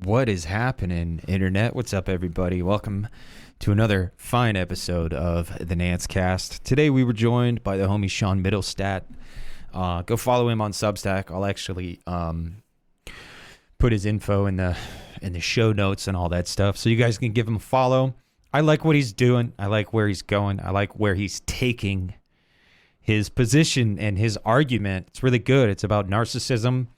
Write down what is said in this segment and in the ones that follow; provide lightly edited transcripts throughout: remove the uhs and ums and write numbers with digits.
What is happening, Internet? What's up, everybody? Welcome to another fine episode of the Nance Cast. Today we were joined by the homie Sean Middlestat. Go follow him on Substack. I'll actually put his info in the show notes and all that stuff, so you guys can give him a follow. I like what he's doing. I like where he's going. I like where he's taking his position and his argument. It's really good. It's about narcissism.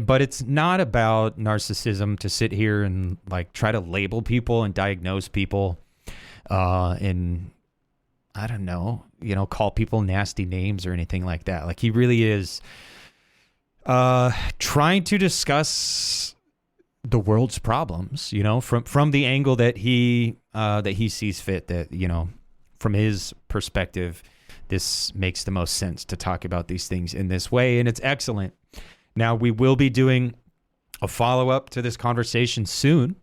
But it's not about narcissism to sit here and like try to label people and diagnose people and I don't know, call people nasty names or anything like that. Like, he really is trying to discuss the world's problems, from the angle that he sees fit, that, from his perspective, this makes the most sense to talk about these things in this way. And it's excellent. Now, we will be doing a follow-up to this conversation soon.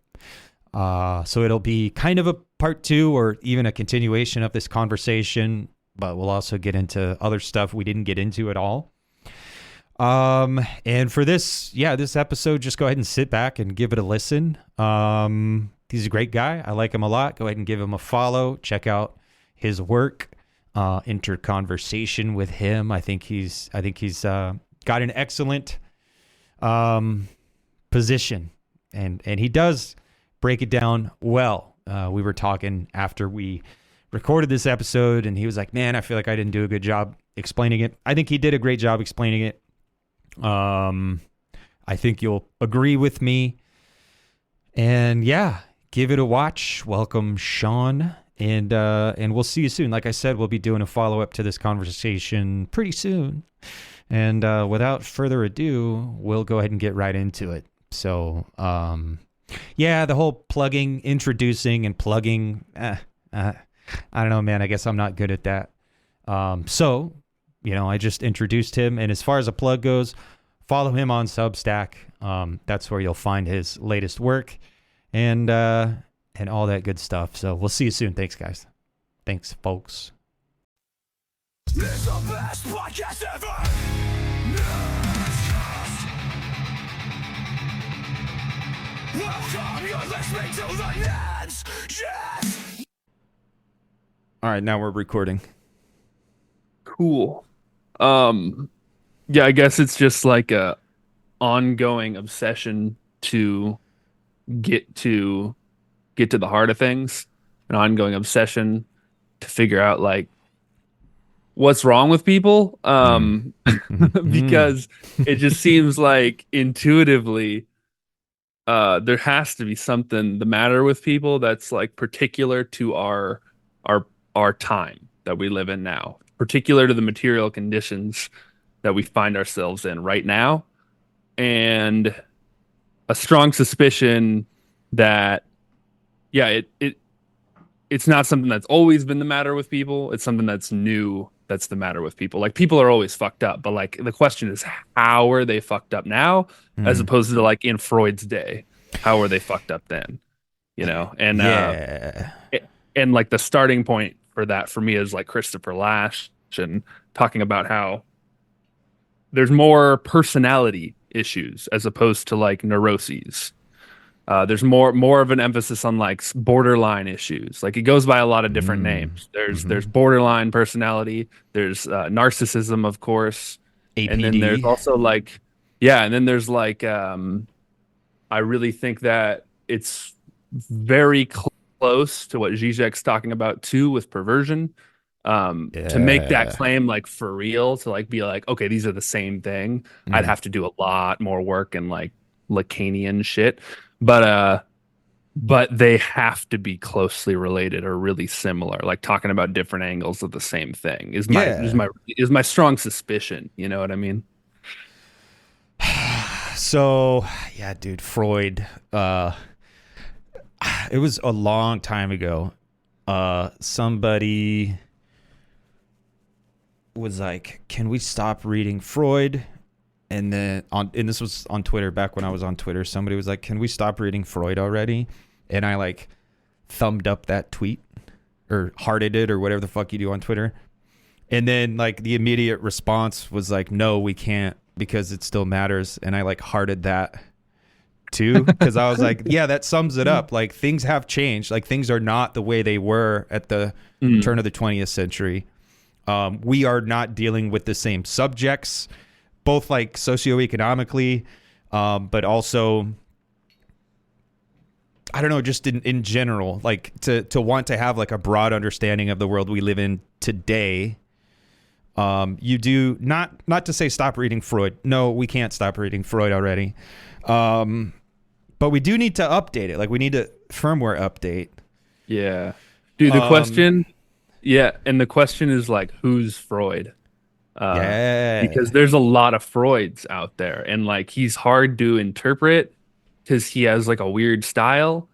So it'll be kind of a part two or even a continuation of this conversation, but we'll also get into other stuff we didn't get into at all. And for this episode, just go ahead and sit back and give it a listen. He's a great guy. I like him a lot. Go ahead and give him a follow. Check out his work. Enter conversation with him. I think he's got an excellent position, and he does break it down well. We were talking after we recorded this episode, and he was like, man, I feel like I didn't do a good job explaining it. I think he did a great job explaining it. I think you'll agree with me, and yeah, give it a watch. Welcome, Sean, and we'll see you soon. Like I said, we'll be doing a follow-up to this conversation pretty soon. And without further ado, we'll go ahead and get right into it. So, the whole plugging, introducing, and plugging, I don't know, man. I guess I'm not good at that. I just introduced him. And as far as a plug goes, follow him on Substack. That's where you'll find his latest work and all that good stuff. So we'll see you soon. Thanks, guys. Thanks, folks. It's the best podcast ever! Welcome, you're listening to the Nance. Yes! Alright, now we're recording. Cool. I guess it's just like a ongoing obsession to get to the heart of things. An ongoing obsession to figure out like what's wrong with people, because it just seems like intuitively there has to be something the matter with people that's like particular to our time that we live in now, particular to the material conditions that we find ourselves in right now, and a strong suspicion that it's not something that's always been the matter with people. It's something that's new that's the matter with people. Like, people are always fucked up, but like the question is, how are they fucked up now, as opposed to like in Freud's day, how are they fucked up then? And and like the starting point for that for me is like Christopher Lasch and talking about how there's more personality issues as opposed to like neuroses. There's more of an emphasis on like borderline issues. Like, it goes by a lot of different names. There's borderline personality. There's narcissism, of course. APD. And then there's also like, and then there's like, I really think that it's very close to what Zizek's talking about too with perversion. To make that claim like for real, to like be like, okay, these are the same thing. I'd have to do a lot more work and like Lacanian shit. But they have to be closely related or really similar, like talking about different angles of the same thing is my strong suspicion. You know what I mean? So, yeah, dude, Freud, it was a long time ago. Somebody was like, can we stop reading Freud? And then and this was on Twitter, back when I was on Twitter, somebody was like, can we stop reading Freud already? And I like thumbed up that tweet or hearted it or whatever the fuck you do on Twitter. And then like the immediate response was like, no, we can't, because it still matters. And I like hearted that too, because I was like, yeah, that sums it up. Like things have changed. Like things are not the way they were at the turn of the 20th century. We are not dealing with the same subjects, both like socioeconomically, but also, I don't know, just in general, like to want to have like a broad understanding of the world we live in today. You do not to say stop reading Freud. No, we can't stop reading Freud already. But we do need to update it. Like we need a firmware update. Yeah. Dude, the question, and the question is like, who's Freud? Because there's a lot of Freuds out there, and like he's hard to interpret because he has like a weird style.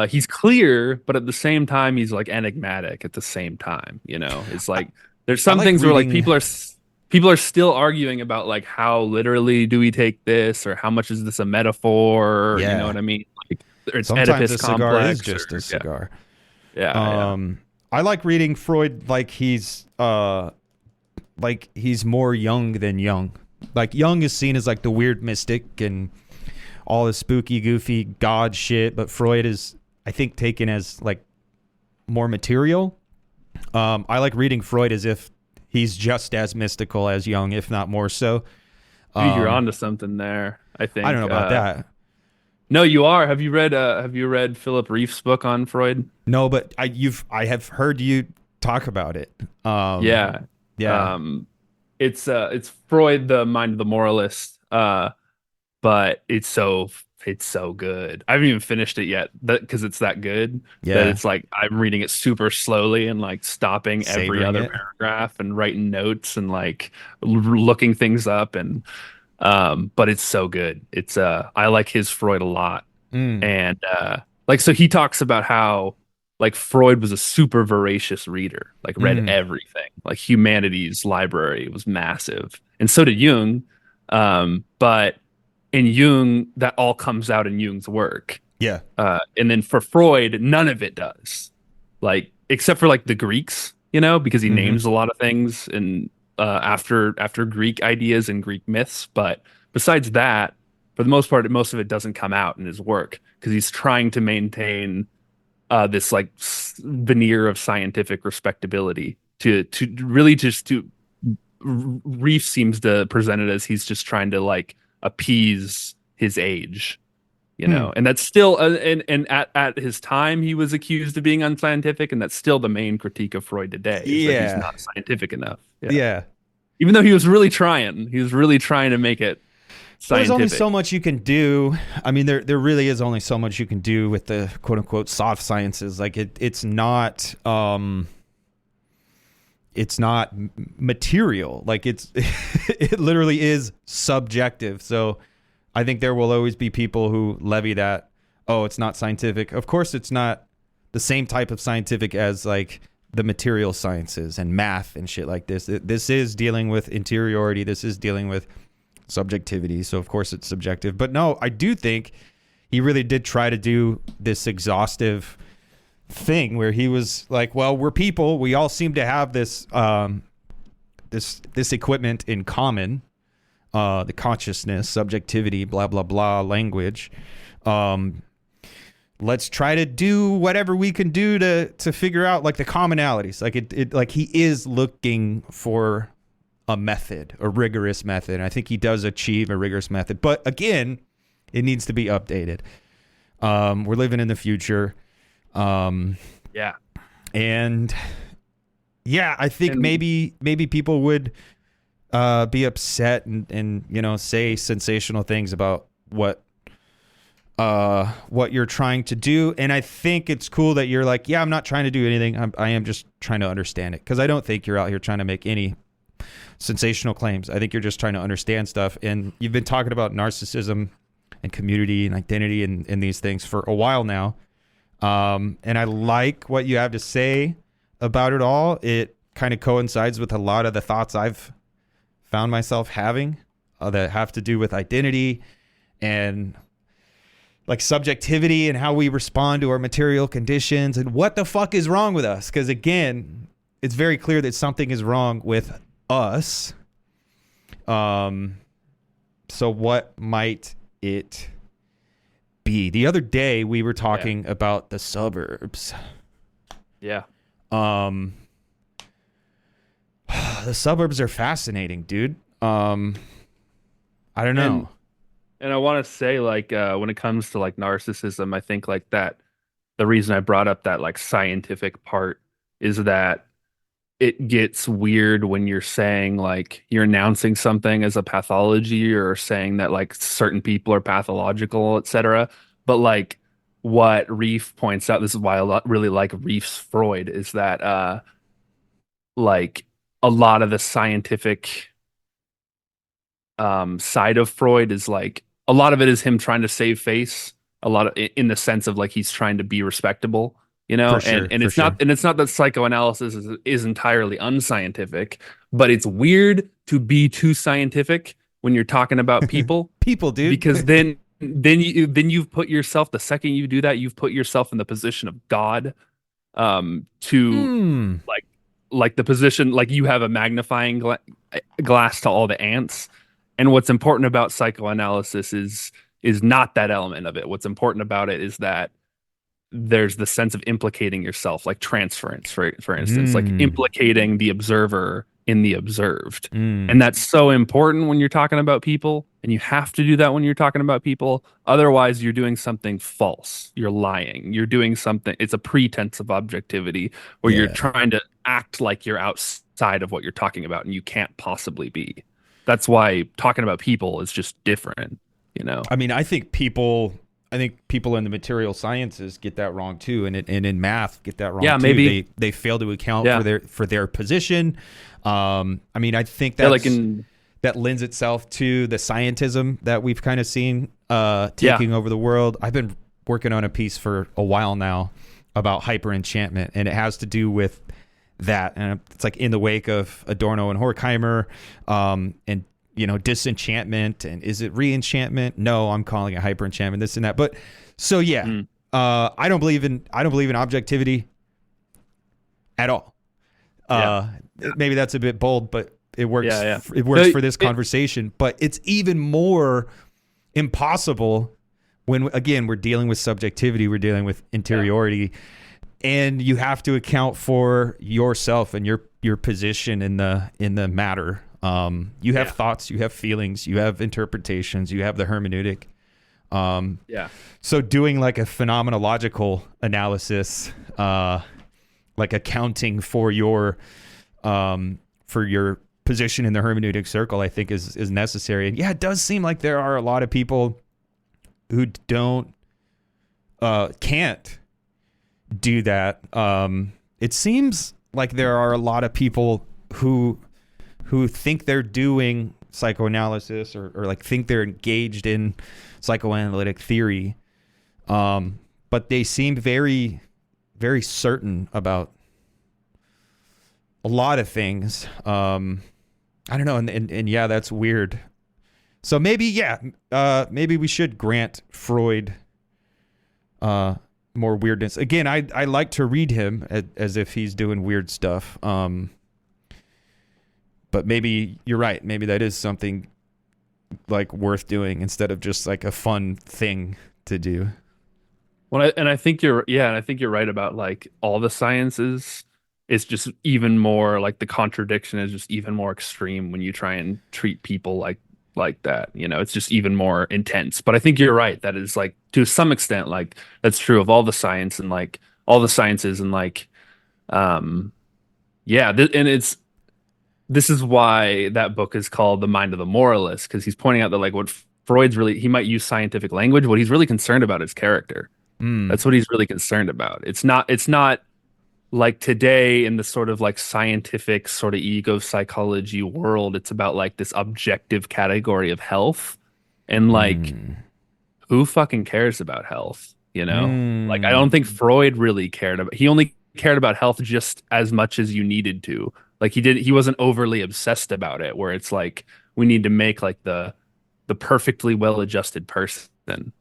He's clear, but at the same time, he's like enigmatic at the same time. You know, it's like there's some things where like people are still arguing about like how literally do we take this, or how much is this a metaphor? Yeah. You know what I mean? Like, it's sometimes Oedipus a cigar complex is just a cigar. Yeah. I like reading Freud like he's more young than Jung. Like Jung is seen as like the weird mystic and all the spooky, goofy god shit, but Freud is, I think, taken as like more material. I like reading Freud as if he's just as mystical as Jung, if not more so. Dude, you're onto something there, I think. I don't know about that. No, you are. Have you read Philip Reif's book on Freud? No, but I have heard you talk about it. Yeah. It's Freud, the Mind of the Moralist. But it's so good. I haven't even finished it yet because it's that good. Yeah. That it's like I'm reading it super slowly and like stopping Savoring every other paragraph and writing notes and like looking things up, and but it's so good. It's I like his Freud a lot. And like, so he talks about how like Freud was a super voracious reader, like read everything. Like humanities library was massive, and so did Jung. But in Jung, that all comes out in Jung's work. Yeah. And then for Freud, none of it does. Like, except for like the Greeks, you know, because he names a lot of things and after Greek ideas and Greek myths. But besides that, for the most part, most of it doesn't come out in his work because he's trying to maintain this like veneer of scientific respectability to really just to Reef seems to present it as he's just trying to like appease his age, you know. And that's still and at his time he was accused of being unscientific, and that's still the main critique of Freud today, is that he's not scientific enough. Even though he was really trying to make it scientific. There's only so much you can do. I mean, there really is only so much you can do with the quote unquote soft sciences. Like it's not material. Like it literally is subjective. So I think there will always be people who levy that, oh, it's not scientific. Of course, it's not the same type of scientific as like the material sciences and math and shit like this. This is dealing with interiority. This is dealing with subjectivity. So of course it's subjective. But no, I do think he really did try to do this exhaustive thing where he was like, well, we're people. We all seem to have this this equipment in common. The consciousness, subjectivity, blah, blah, blah, language. Let's try to do whatever we can do to figure out like the commonalities. Like it like he is looking for a method, a rigorous method. And I think he does achieve a rigorous method. But again, it needs to be updated. We're living in the future. And yeah, I think maybe people would be upset and you know, say sensational things about what you're trying to do. And I think it's cool that you're like, yeah, I'm not trying to do anything. I am just trying to understand it. Because I don't think you're out here trying to make any sensational claims. I think you're just trying to understand stuff. And you've been talking about narcissism and community and identity and these things for a while now. And I like what you have to say about it all. It kind of coincides with a lot of the thoughts I've found myself having that have to do with identity and like subjectivity and how we respond to our material conditions and what the fuck is wrong with us. Because again, it's very clear that something is wrong with us. So what might it be. The other day we were Yeah. talking about the suburbs. Yeah. Um, the suburbs are fascinating, dude. I don't And know. and I want to say like when it comes to like narcissism, I think like that the reason I brought up that like scientific part is that it gets weird when you're saying like you're announcing something as a pathology or saying that like certain people are pathological, etc. But like what Reef points out, this is why really like Reef's Freud, is that like a lot of the scientific side of Freud is like a lot of it is him trying to save face, a lot of in the sense of like he's trying to be respectable, you know, For sure, and for sure. it's not that psychoanalysis is entirely unscientific, but it's weird to be too scientific when you're talking about people People, dude. because then you've put yourself the second you do that, you've put yourself in the position of God to Hmm. like the position like you have a magnifying glass to all the ants. And what's important about psychoanalysis is not that element of it. What's important about it is that there's the sense of implicating yourself, like transference, for instance, like Hmm. implicating the observer in the observed. Hmm. And that's so important when you're talking about people, and you have to do that when you're talking about people. Otherwise, you're doing something false. You're lying. You're doing something, it's a pretense of objectivity where you're Yeah. trying to act like you're outside of what you're talking about, and you can't possibly be. That's why talking about people is just different, you know? I mean, I think people in the material sciences get that wrong too, and in math get that wrong Yeah, too. maybe. They fail to account for Yeah. their position. I mean, I think Yeah, like in, that lends itself to the scientism that we've kind of seen yeah. taking over the world. I've been working on a piece for a while now about hyper enchantment, and it has to do with that. And it's like in the wake of Adorno and Horkheimer, and disenchantment, and is it re-enchantment? No, I'm calling it hyper enchantment, this and that. But so yeah, Mm, I don't believe in objectivity at all. yeah. uh Yeah. Maybe that's a bit bold, but it Yeah, works. yeah. It works No, for this conversation. But it's even more impossible when, again, we're dealing with subjectivity, we're dealing with yeah. interiority, and you have to account for yourself and your position in the matter. You have Yeah. thoughts, you have feelings, you have interpretations, you have the hermeneutic. Yeah. So doing like a phenomenological analysis, like accounting for your position in the hermeneutic circle, I think is necessary. And yeah, it does seem like there are a lot of people who can't do that. It seems like there are a lot of people who think they're doing psychoanalysis, or like think they're engaged in psychoanalytic theory, but they seem very, very certain about a lot of things. I don't know, and yeah, that's weird. So maybe, yeah, maybe we should grant Freud more weirdness. Again, I like to read him as if he's doing weird stuff. But maybe you're right. Maybe that is something like worth doing instead of just like a fun thing to do. I think and I think you're right about like all the sciences. It's just even more like the contradiction is just even more extreme when you try and treat people like that. You know, it's just even more intense. But I think you're right. That is like to some extent, like that's true of all the science and like all the sciences and like um yeah, and it's this is why that book is called The Mind of the Moralist, because he's pointing out that like what Freud's really he might use scientific language. What he's really concerned about is character. Mm, That's what he's really concerned about. It's not like today in the sort of like scientific sort of ego psychology world, it's about like this objective category of health. And like mm, who fucking cares about health, you know? Like I don't think mm. Freud really cared about he only cared about health just as much as you needed to. Like he wasn't overly obsessed about it where it's like we need to make like the perfectly well-adjusted person.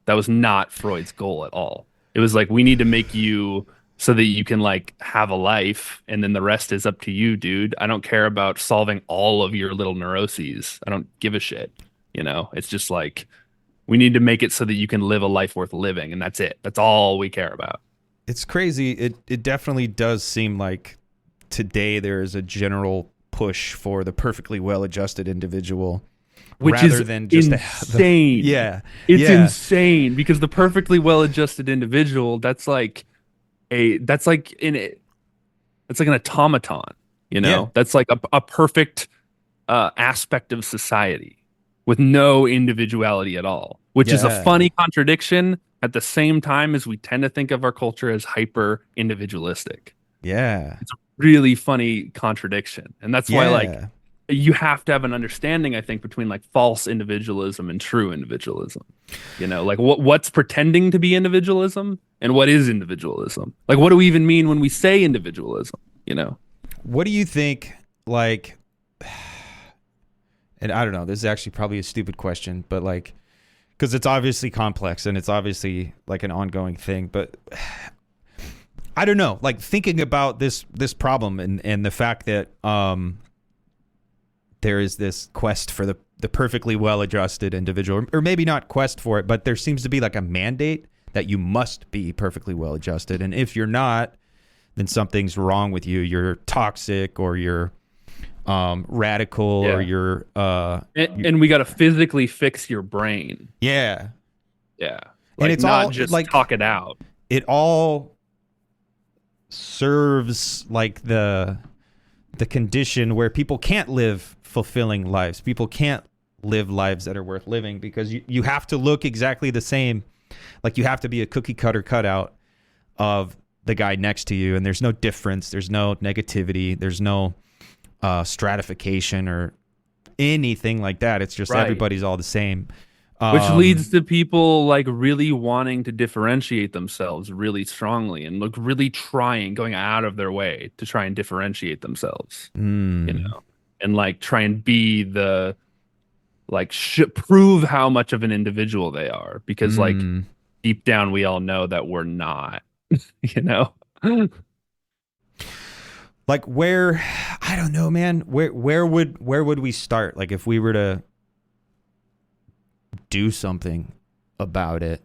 That was not Freud's goal at all. It was like we need to make you so that you can like have a life and then the rest is up to you, dude. I don't care about solving all of your little neuroses. I don't give a shit. You know, it's just like We need to make it so that you can live a life worth living, and that's it. That's all we care about. It's crazy. It definitely does seem like today there is a general push for the perfectly well-adjusted individual Which rather is than just insane. yeah. It's Yeah. insane because the perfectly well-adjusted individual, that's like in it. It's like an automaton, you Yeah. know? That's like a perfect aspect of society with no individuality at all, which is a Yeah. funny contradiction at the same time as we tend to think of our culture as hyper individualistic. Yeah. It's a really funny contradiction. And that's why like Yeah. you have to have an understanding, I think, between like false individualism and true individualism. You know, like what's pretending to be individualism and what is individualism? Like what do we even mean when we say individualism, you know? What do you think, like, and I don't know, this is actually probably a stupid question, but like, because it's obviously complex and it's obviously like an ongoing thing, but I don't know, like thinking about this problem and the fact that there is this quest for the perfectly well-adjusted individual, or maybe not quest for it, but there seems to be like a mandate that you must be perfectly well-adjusted, and if you're not, then something's wrong with you. You're toxic, or you're radical, or Yeah. you're And we got to physically fix your brain. yeah. Yeah. And Like it's not all just like talk it out. it all serves like the condition where people can't live fulfilling lives. People can't live lives that are worth living because you have to look exactly the same. Like you have to be a cookie cutter cutout of the guy next to you, and there's no difference. There's no negativity. There's no stratification or anything like that. It's just Right. everybody's all the same. Which leads to people like really wanting to differentiate themselves really strongly and look really trying, going out of their way to try and differentiate themselves, you know, and like try and be the like prove how much of an individual they are because like deep down we all know that we're not, you know. Like where, I don't know, man. Where would we start? Like if we were to do something about it,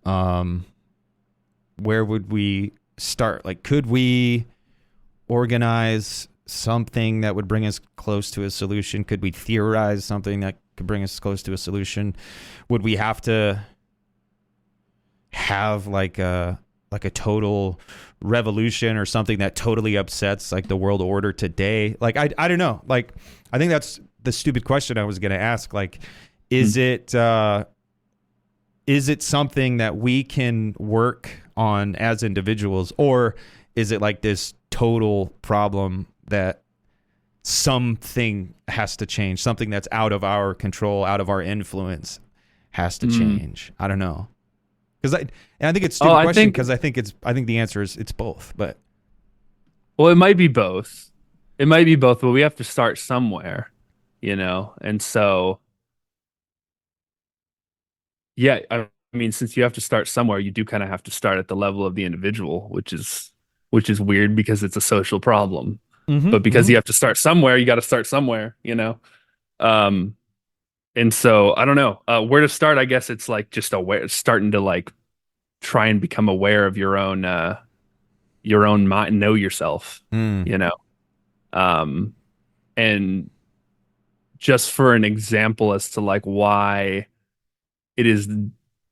where would we start? Like could we organize something that would bring us close to a solution? Could we theorize something that could bring us close to a solution? Would we have to have like a total revolution or something that totally upsets like the world order today? Like I don't know. Like I think that's the stupid question I was going to ask. Like is it something that we can work on as individuals, or is it like this total problem that something has to change, something that's out of our control, out of our influence has to change? I don't know. And I think it's a stupid question because I think the answer is it's both. But well, it might be both. It might be both, but we have to start somewhere, you know? And so, yeah, I mean, since you have to start somewhere, you do kind of have to start at the level of the individual, which is weird because it's a social problem. But because you have to start somewhere, you got to start somewhere, you know? Um, and so I don't know where to start. I guess it's like just starting to like try and become aware of your own mind, know yourself, you know? And just for an example as to like why it is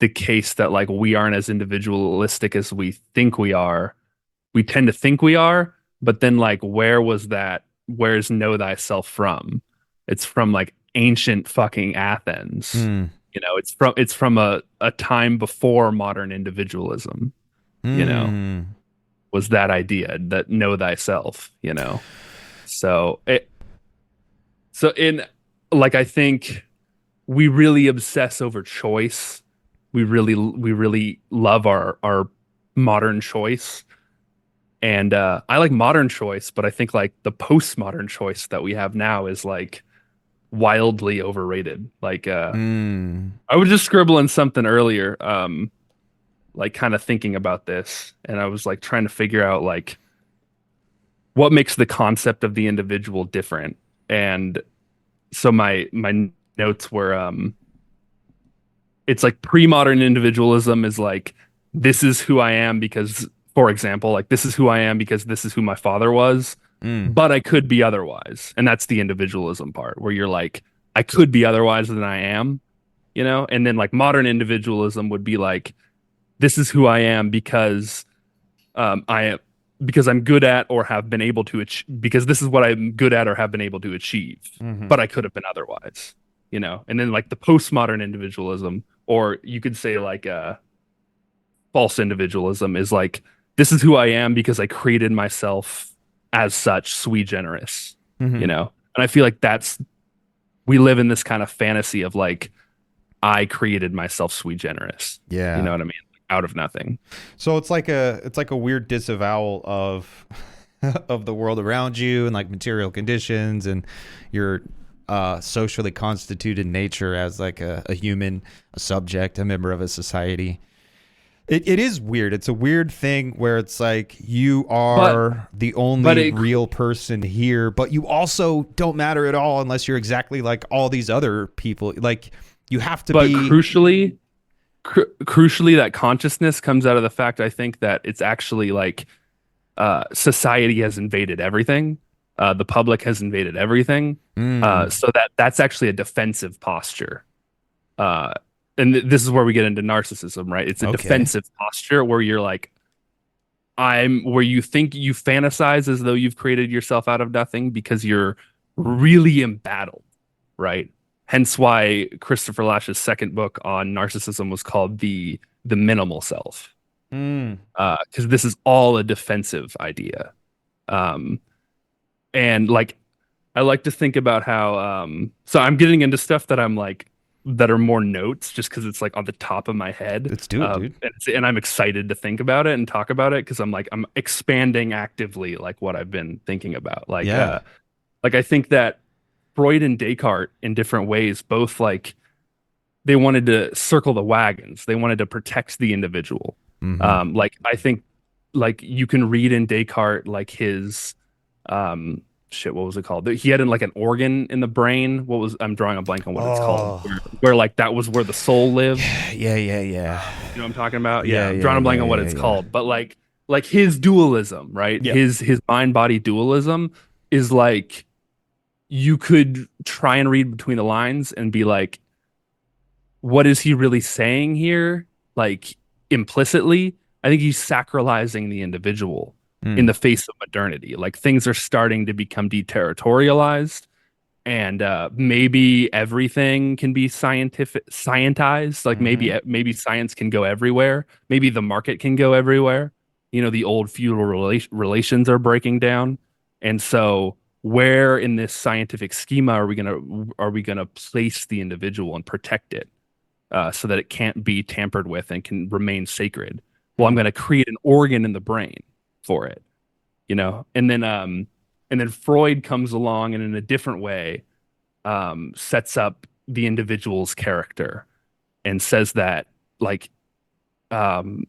the case that like we aren't as individualistic as we think we are. We tend to think we are, but then like where's know thyself from? It's from like ancient fucking Athens. You know, it's from a time before modern individualism, you know, was that idea that know thyself, you know. So in like I think we really obsess over choice. We really love our modern choice. And I like modern choice, but I think like the postmodern choice that we have now is like wildly overrated. Like I was just scribbling something earlier, like kind of thinking about this, and I was like trying to figure out like what makes the concept of the individual different. And so my notes were it's like pre-modern individualism is like, this is who I am because, for example, like this is who I am because this is who my father was, Mm. but I could be otherwise. And that's the individualism part where you're like, I could be otherwise than I am, you know? And then like modern individualism would be like, this is who I am because I am because I'm good at or have been able to achieve because this is what I'm good at or have been able to achieve, Hmm. but I could have been otherwise, you know. And then like the postmodern individualism, or you could say like false individualism, is like this is who I am because I created myself as such, sui generis, you Hmm. know. And I feel like that's we live in this kind of fantasy of like I created myself sui generis, you Yeah. know what I mean, out of nothing. So it's like a weird disavowal of of the world around you and like material conditions and your socially constituted nature as like a human, a subject, a member of a society. It is weird. It's a weird thing where it's like you But are the but only it real person here, but you also don't matter at all unless you're exactly like all these other people. Like you have to but be. crucially that consciousness comes out of the fact I think that it's actually like society has invaded everything, the public has invaded everything, Mm, so that's actually a defensive posture, uh, and this is where we get into narcissism, right? It's a okay. defensive posture where you're like where you think you fantasize as though you've created yourself out of nothing because you're really embattled, right? Hence why Christopher Lash's second book on narcissism was called the minimal self, Mm, because this is all a defensive idea. Um, and like I like to think about how so I'm getting into stuff that I'm like that are more notes just because it's like on the top of my head. let's do it, dude. And I'm excited to think about it and talk about it because I'm expanding actively like what I've been thinking about. Yeah. Like I think that Freud and Descartes in different ways both like they wanted to circle the wagons. They wanted to protect the individual. Mm-hmm. Like I think like you can read in Descartes like his um shit, what was it called? He had like an organ in the brain. What was I'm drawing a blank on what it's called. Oh, Where like that was where the soul lived. yeah, yeah, yeah, You know what I'm talking about? yeah, Yeah, I'm yeah, drawing a blank yeah, on what yeah, it's yeah. called. But like his dualism, right? Yep. His mind body dualism is like you could try and read between the lines and be like, what is he really saying here? Like implicitly, I think he's sacralizing the individual in Mm. the face of modernity. Like things are starting to become deterritorialized, and maybe everything can be scientized. Like Mm-hmm. maybe science can go everywhere. Maybe the market can go everywhere. You know, the old feudal relations are breaking down, and so where in this scientific schema are we gonna place the individual and protect it? So that it can't be tampered with and can remain sacred. Well, I'm Mm. going to create an organ in the brain for it, you know. And then Freud comes along and in a different way sets up the individual's character and says that like um,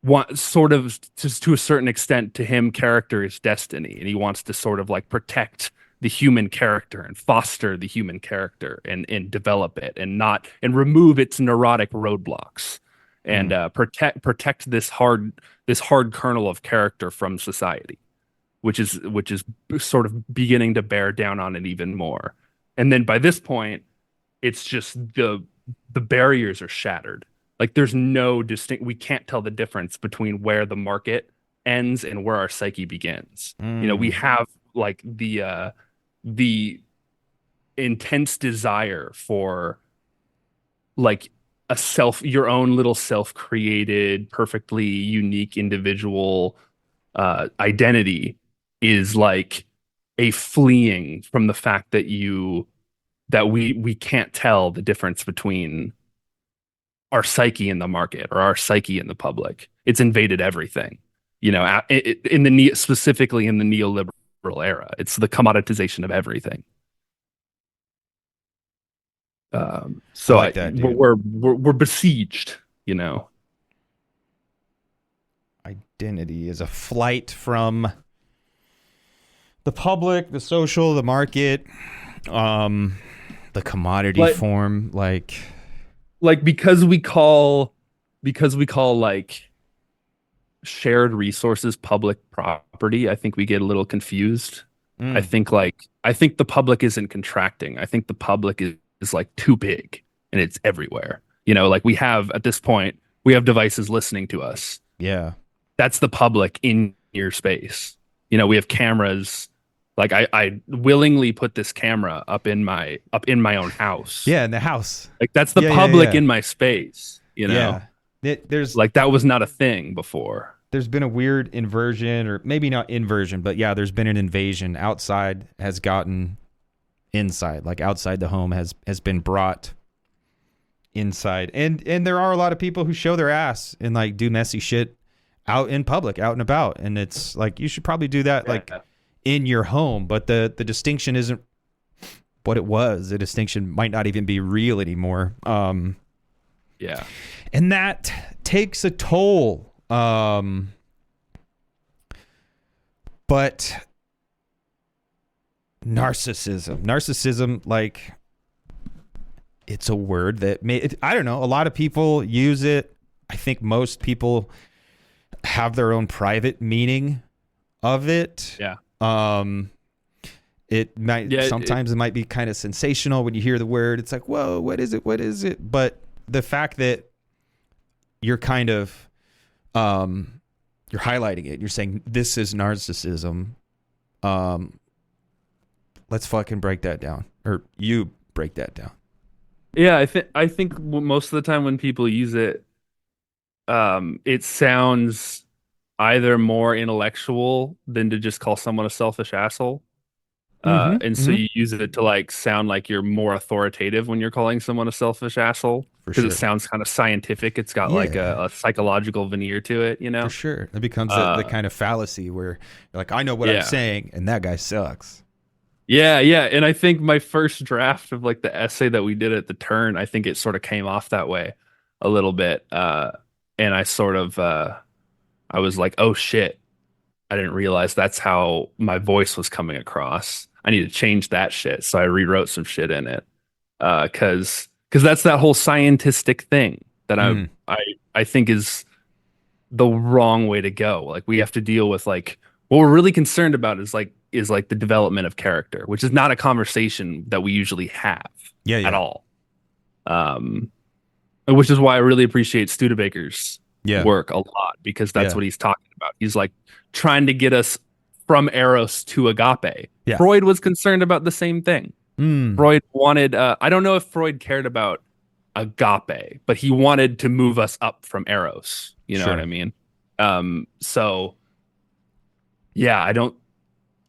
want sort of just to a certain extent to him character is destiny and he wants to sort of like protect the human character and foster the human character and develop it and not and remove its neurotic roadblocks and Mm. protect this hard kernel of character from society, which is sort of beginning to bear down on it even more. And then by this point it's just the barriers are shattered. Like there's no distinct we can't tell the difference between where the market ends and where our psyche begins. You know, we Mm. have like the intense desire for like a self your own little self-created perfectly unique individual identity is like a fleeing from the fact that we can't tell the difference between our psyche in the market or our psyche in the public. It's invaded everything. You know, in the specifically in the neoliberal era, it's the commoditization of everything. I So like that, dude. we're besieged. You know, Identity is a flight from the public, the social, the market, um, the commodity but form. Like, like because we call like shared resources public property, I think we get a little confused. Mm. I think the public isn't contracting. I think the public is like too big and it's everywhere. You know, like we have at this point, we have devices listening to us. Yeah. That's the public in your space. You know, we have cameras. Like I willingly put this camera up in my own house. Yeah, in the house. Like that's the Yeah, yeah, public yeah. in my space, you know? Yeah. There's Like that was not a thing before. there's been a weird inversion, or maybe not inversion, but yeah, there's been an invasion. Outside has gotten inside, like outside the home has been brought inside. And there are a lot of people who show their ass and like do messy shit out in public, out and about. And it's like you should probably do that like in your home, but the distinction isn't what it was. The distinction might not even be real anymore. Yeah. And that takes a toll. But narcissism, like it's a word that I don't know. A lot of people use it. I think most people have their own private meaning of it. Yeah. It might sometimes it might be kind of sensational when you hear the word. It's like, whoa, what is it? What is it? But the fact that you're kind of you're highlighting it. You're saying this is narcissism. Let's fucking break that down, or you break that down. Yeah, I think most of the time when people use it, it sounds either more intellectual than to just call someone a selfish asshole. And so you use it to like sound like you're more authoritative when you're calling someone a selfish asshole For because sure. it sounds kind of scientific. It's got like a psychological veneer to it, you know? For sure. It becomes the kind of fallacy where you're like, I know what I'm saying, and that guy sucks. Yeah, yeah. And I think my first draft of like the essay that we did at the turn, I think it sort of came off that way a little bit. And I sort of I was like, oh shit. I didn't realize that's how my voice was coming across. I need to change that shit. So I rewrote some shit in it. Cause that's that whole scientistic thing that I think is the wrong way to go. Like we have to deal with like what we're really concerned about is like the development of character, which is not a conversation that we usually have at all. Which is why I really appreciate Studebaker's work a lot, because that's what he's talking about. He's like trying to get us from Eros to agape. Yeah. Freud was concerned about the same thing. Freud wanted, I don't know if Freud cared about agape, but he wanted to move us up from Eros. You know what I mean? So yeah,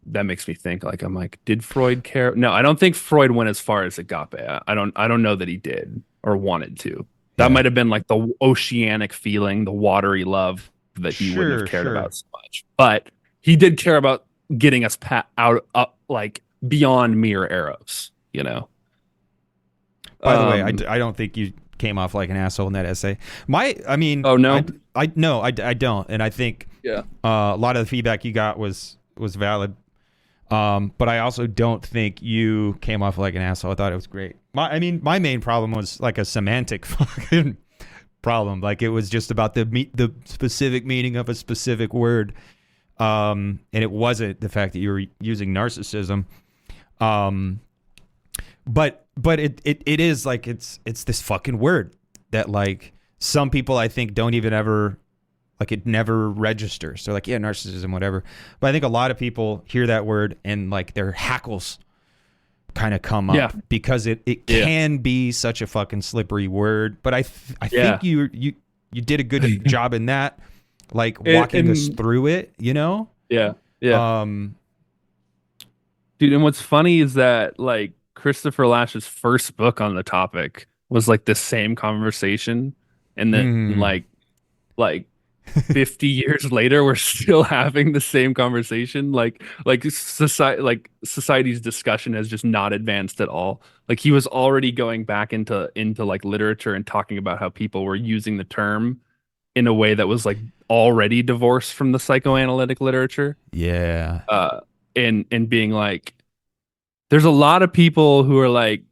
that makes me think like, I'm like, did Freud care? No, I don't think Freud went as far as agape. I don't know that he did or wanted to. That might have been like the oceanic feeling, the watery love that he wouldn't have cared about so much. But he did care about getting us out up like beyond mere Eros, you know. By the way, I don't think you came off like an asshole in that essay. Oh no, I don't, and I think a lot of the feedback you got was valid. But I also don't think you came off like an asshole. I thought it was great. My main problem was like a semantic fucking problem. Like it was just about the specific meaning of a specific word. And it wasn't the fact that you were using narcissism. But it is like it's this fucking word that like some people I think don't even ever, like it never registers. They're like, yeah, narcissism, whatever. But I think a lot of people hear that word and like their hackles kind of come up because it can be such a fucking slippery word. But I think you did a good job in that, like walking us through it, you know? Yeah. Yeah. Dude, and what's funny is that like Christopher Lash's first book on the topic was like the same conversation, and then like 50 years later we're still having the same conversation. Like society's discussion has just not advanced at all. Like he was already going back into like literature and talking about how people were using the term in a way that was like already divorced from the psychoanalytic literature. Yeah. And being like, there's a lot of people who are like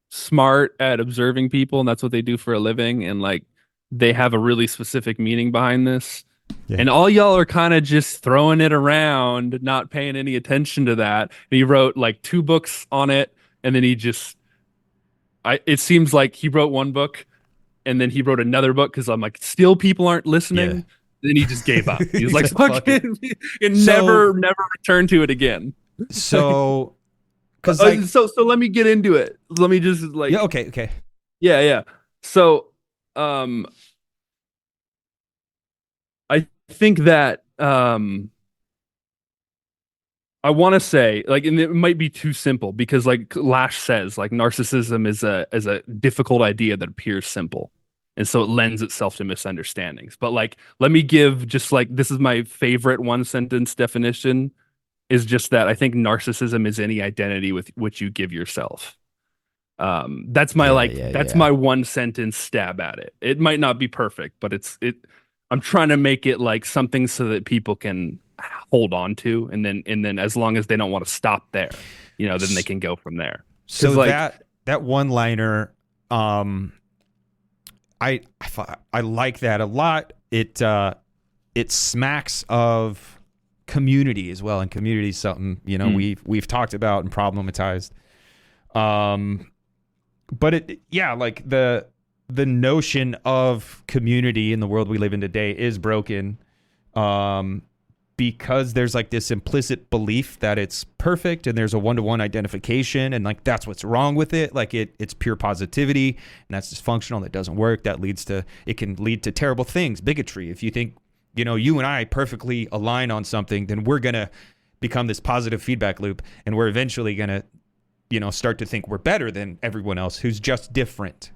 smart at observing people and that's what they do for a living, and like they have a really specific meaning behind this. Yeah. And all y'all are kind of just throwing it around, not paying any attention to that. And he wrote like two books on it, and then he just it seems like he wrote one book and then he wrote another book because I'm like, still people aren't Yeah. listening. Then he just gave up. He was He's like, like, fuck it. fucking, and So, never returned to it again. so, because like, So let me get into it. Let me just yeah, like, okay, okay. yeah. So, um, I think that I want to say like, and it might be too simple because like Lash says, like narcissism is a difficult idea that appears simple, and so it lends itself to misunderstandings. But like, let me give just like this is my favorite one sentence definition is just that I think narcissism is any identity with which you give yourself. That's my Yeah, like yeah, that's yeah. my one sentence stab at it. It might not be perfect, but I'm trying to make it like something so that people can hold on to, and then as long as they don't want to stop there, then they S- can go from there. Because So like, that one liner, um, I like that a lot. It smacks of community as well, and community is something mm, we've talked about and problematized. Um, but like the notion of community in the world we live in today is broken. Um, because there's like this implicit belief that it's perfect and there's a one-to-one identification and like that's what's wrong with it, like it's pure positivity and that's dysfunctional, that doesn't work, it can lead to terrible things, bigotry. If you think you and I perfectly align on something, then we're gonna become this positive feedback loop and we're eventually gonna start to think we're better than everyone else who's just different.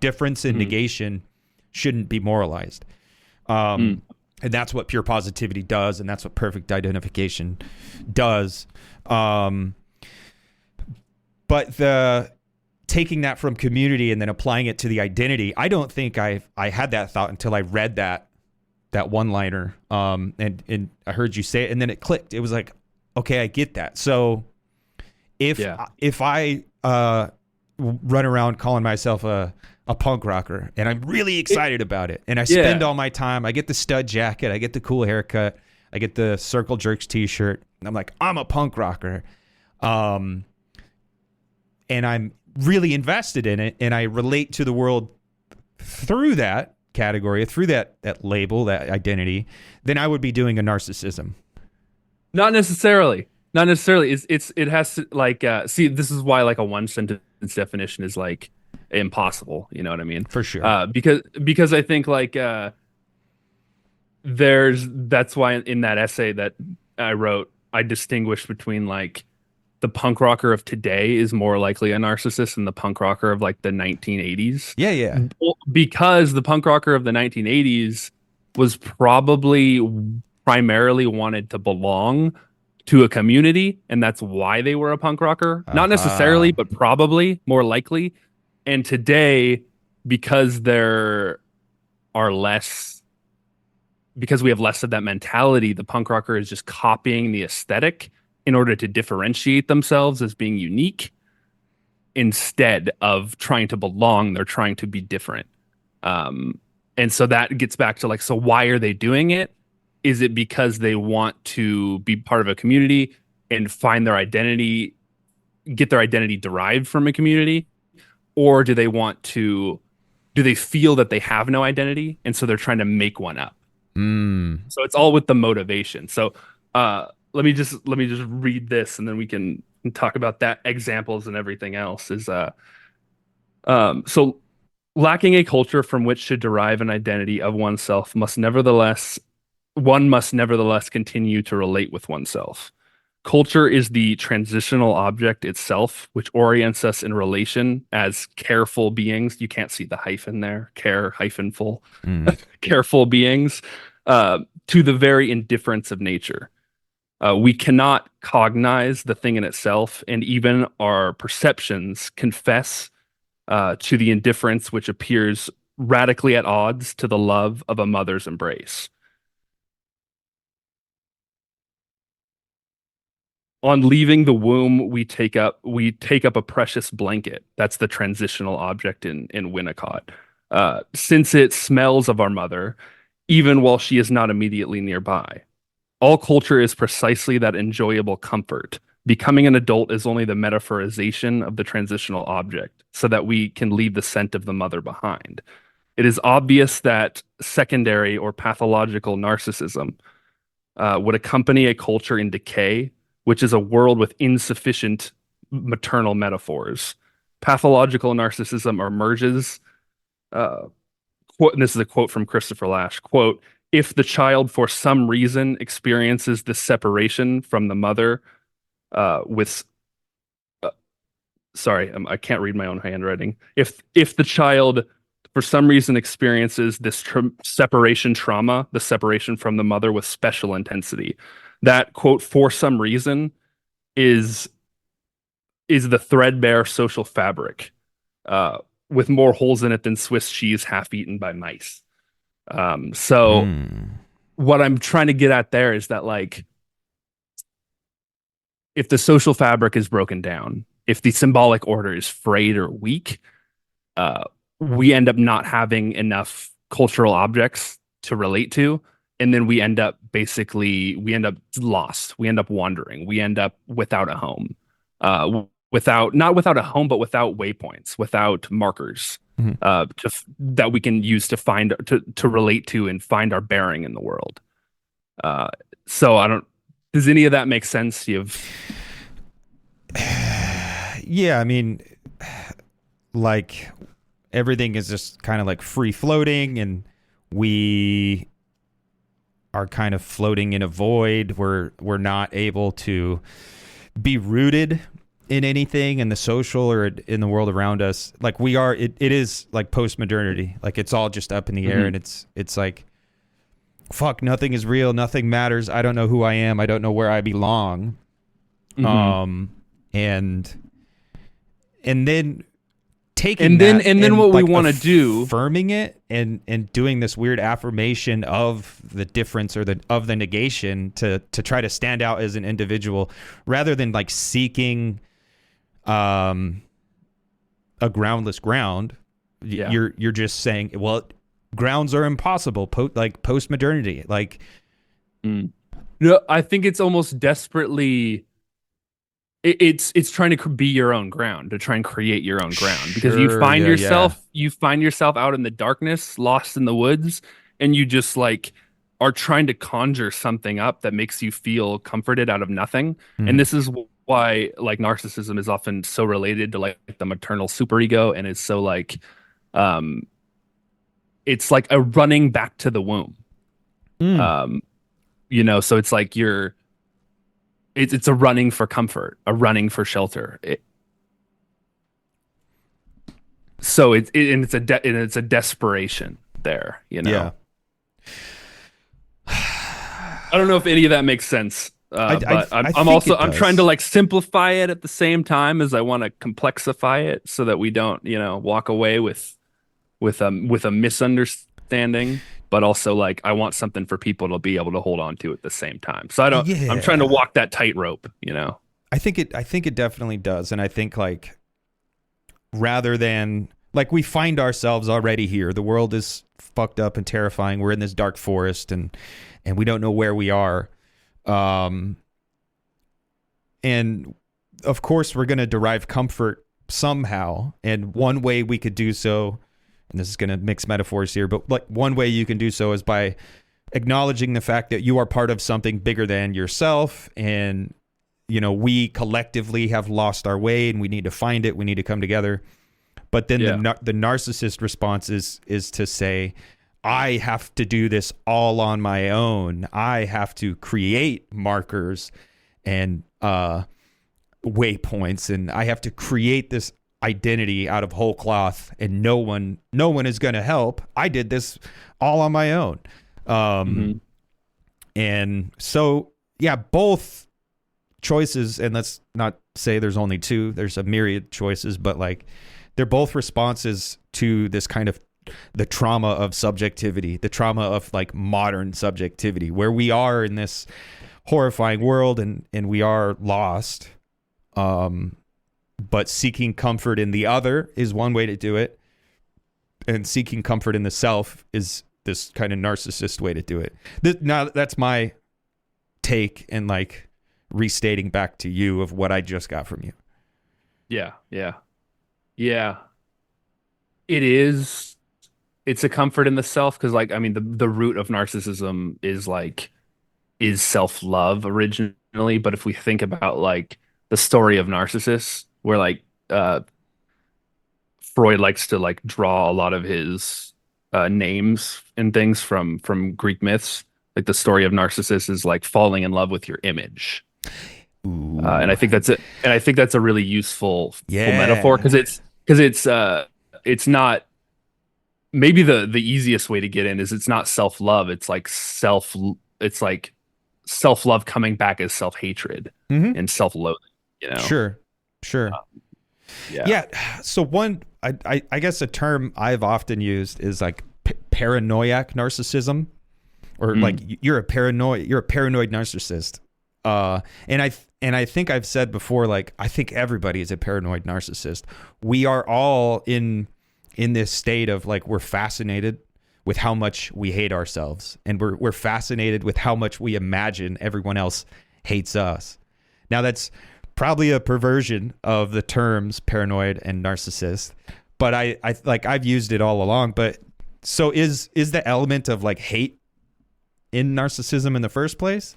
Difference and mm, negation shouldn't be moralized. um mm, and that's what pure positivity does, and that's what perfect identification does. um but the taking that from community and then applying it to the identity, I don't think I had that thought until I read that one liner. And I heard you say it and then it clicked. It was like, okay, I get that. So if yeah, if I run around calling myself a punk rocker and I'm really excited about it and I spend yeah. all my time, I get the stud jacket, I get the cool haircut, I get the Circle Jerks t-shirt, and I'm like, I'm a punk rocker. Um, and I'm really invested in it and I relate to the world through that category, through that label, that identity, then I would be doing a narcissism. Not necessarily. Not necessarily. It has to like see, this is why like a one sentence definition is like impossible. You know what I mean? For sure. Because I think like that's why in that essay that I wrote, I distinguished between like the punk rocker of today is more likely a narcissist than the punk rocker of like the 1980s. Yeah, yeah. Because the punk rocker of the 1980s was probably primarily wanted to belong to a community, and that's why they were a punk rocker. Not necessarily, Aha. but probably more likely. And today, because there are less, because we have less of that mentality, the punk rocker is just copying the aesthetic in order to differentiate themselves as being unique. Instead of trying to belong, they're trying to be different. Um, and so that gets back to like, so why are they doing it? Is it because they want to be part of a community and find their identity, get their identity derived from a community? Or do they feel that they have no identity? And so they're trying to make one up. Mm. So it's all with the motivation. So let me just read this and then we can talk about that examples and everything else is so lacking a culture from which to derive an identity of oneself must nevertheless continue to relate with oneself. Culture is the transitional object itself, which orients us in relation as careful beings. You can't see the hyphen there, care hyphen full, Mm. careful beings, to the very indifference of nature. We cannot cognize the thing in itself, and even our perceptions confess to the indifference which appears radically at odds to the love of a mother's embrace. On leaving the womb, we take up a precious blanket. That's the transitional object in Winnicott. Since it smells of our mother, even while she is not immediately nearby. All culture is precisely that enjoyable comfort. Becoming an adult is only the metaphorization of the transitional object, so that we can leave the scent of the mother behind. It is obvious that secondary or pathological narcissism would accompany a culture in decay, which is a world with insufficient maternal metaphors. Pathological narcissism emerges. And this is a quote from Christopher Lasch. Quote, if the child for some reason experiences this separation from the mother with sorry, I can't read my own handwriting. If the child for some reason experiences this separation trauma, the separation from the mother with special intensity, that quote for some reason is the threadbare social fabric with more holes in it than Swiss cheese half eaten by mice. So what I'm trying to get at there is that, like, if the social fabric is broken down, if the symbolic order is frayed or weak, we end up not having enough cultural objects to relate to. And then we end up lost. We end up wandering. We end up without a home, not without a home, but without waypoints, without markers that we can use to relate to and find our bearing in the world. So does any of that make sense? Yeah, I mean, like, everything is just kind of like free floating, and we are kind of floating in a void. We're not able to be rooted in anything in the social or in the world around us. Like, we are, it is like post-modernity. Like, it's all just up in the air, and it's like, fuck, nothing is real, nothing matters. I don't know who I am. I don't know where I belong. And then taking and then what, like, we want to do, affirming it and doing this weird affirmation of the difference or of the negation to try to stand out as an individual, rather than like seeking a groundless ground. You're just saying, well, grounds are impossible, like post-modernity. Like, no, I think it's almost desperately. It's trying to be your own ground, to try and create your own ground, because you find yourself out in the darkness, lost in the woods, and you just like are trying to conjure something up that makes you feel comforted out of nothing. And this is why, like, narcissism is often so related to like the maternal superego, and it's so like it's like a running back to the womb. So it's like it's a running for comfort, a running for shelter. So it's a desperation there, Yeah. I don't know if any of that makes sense, but I'm trying to like simplify it at the same time as I want to complexify it, so that we don't walk away with a misunderstanding. But also, like, I want something for people to be able to hold on to at the same time. So I'm trying to walk that tightrope, I think it definitely does. And I think, like, rather than, like, we find ourselves already here. The world is fucked up and terrifying. We're in this dark forest, and we don't know where we are. And of course, we're going to derive comfort somehow. And one way we could do so, and this is going to mix metaphors here, but like, one way you can do so is by acknowledging the fact that you are part of something bigger than yourself. And, we collectively have lost our way, and we need to find it. We need to come together. But then the narcissist response is to say, I have to do this all on my own. I have to create markers and waypoints, and I have to create this identity out of whole cloth, and no one is going to help. I did this all on my own. And so, yeah, both choices, and let's not say there's only two, there's a myriad choices, but like, they're both responses to this kind of the trauma of subjectivity, the trauma of like modern subjectivity, where we are in this horrifying world, and we are lost. Um, but seeking comfort in the other is one way to do it, and seeking comfort in the self is this kind of narcissist way to do it. Now that's my take, and like restating back to you of what I just got from you. Yeah, yeah, yeah. It is. It's a comfort in the self because, like, I mean, the root of narcissism is self-love originally. But if we think about like the story of Narcissus, where like Freud likes to like draw a lot of his names and things from Greek myths. Like the story of Narcissus is like falling in love with your image. And Ooh, I think that's it. And I think that's a really useful full metaphor yeah, because it's not maybe the easiest way to get in is it's not self-love. It's like self-love coming back as self-hatred mm-hmm. and self-loathing, you know? Sure, sure. Yeah. Yeah. So I guess a term I've often used is like paranoiac narcissism, or like Mm. you're a paranoid narcissist. And I think I've said before, like, I think everybody is a paranoid narcissist. We are all in this state of like, we're fascinated with how much we hate ourselves, and we're fascinated with how much we imagine everyone else hates us. Now that's probably a perversion of the terms paranoid and narcissist, but I like I've used it all along. But so is the element of like hate in narcissism in the first place?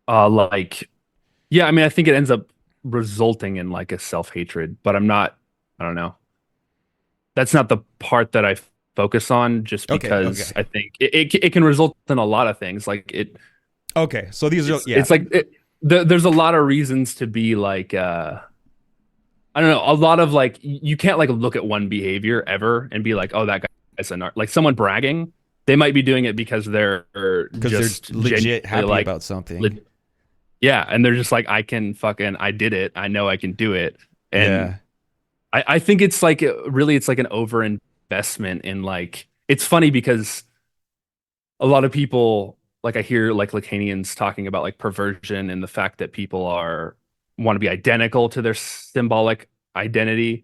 Like, yeah, I mean, I think it ends up resulting in like a self-hatred, but I don't know. That's not the part that I focus on just Okay, because okay, I think it can result in a lot of things. Like okay. So these are, yeah, it's like there's a lot of reasons to be like, I don't know, a lot of like, you can't like look at one behavior ever and be like, oh, that guy's like someone bragging. They might be doing it because they're because they're just legit genuinely happy like, about something. yeah, and they're just like, I did it. I know I can do it. And Yeah. I think it's like really it's like an over investment in like it's funny because a lot of people like I hear like Lacanians talking about like perversion and the fact that people are want to be identical to their symbolic identity.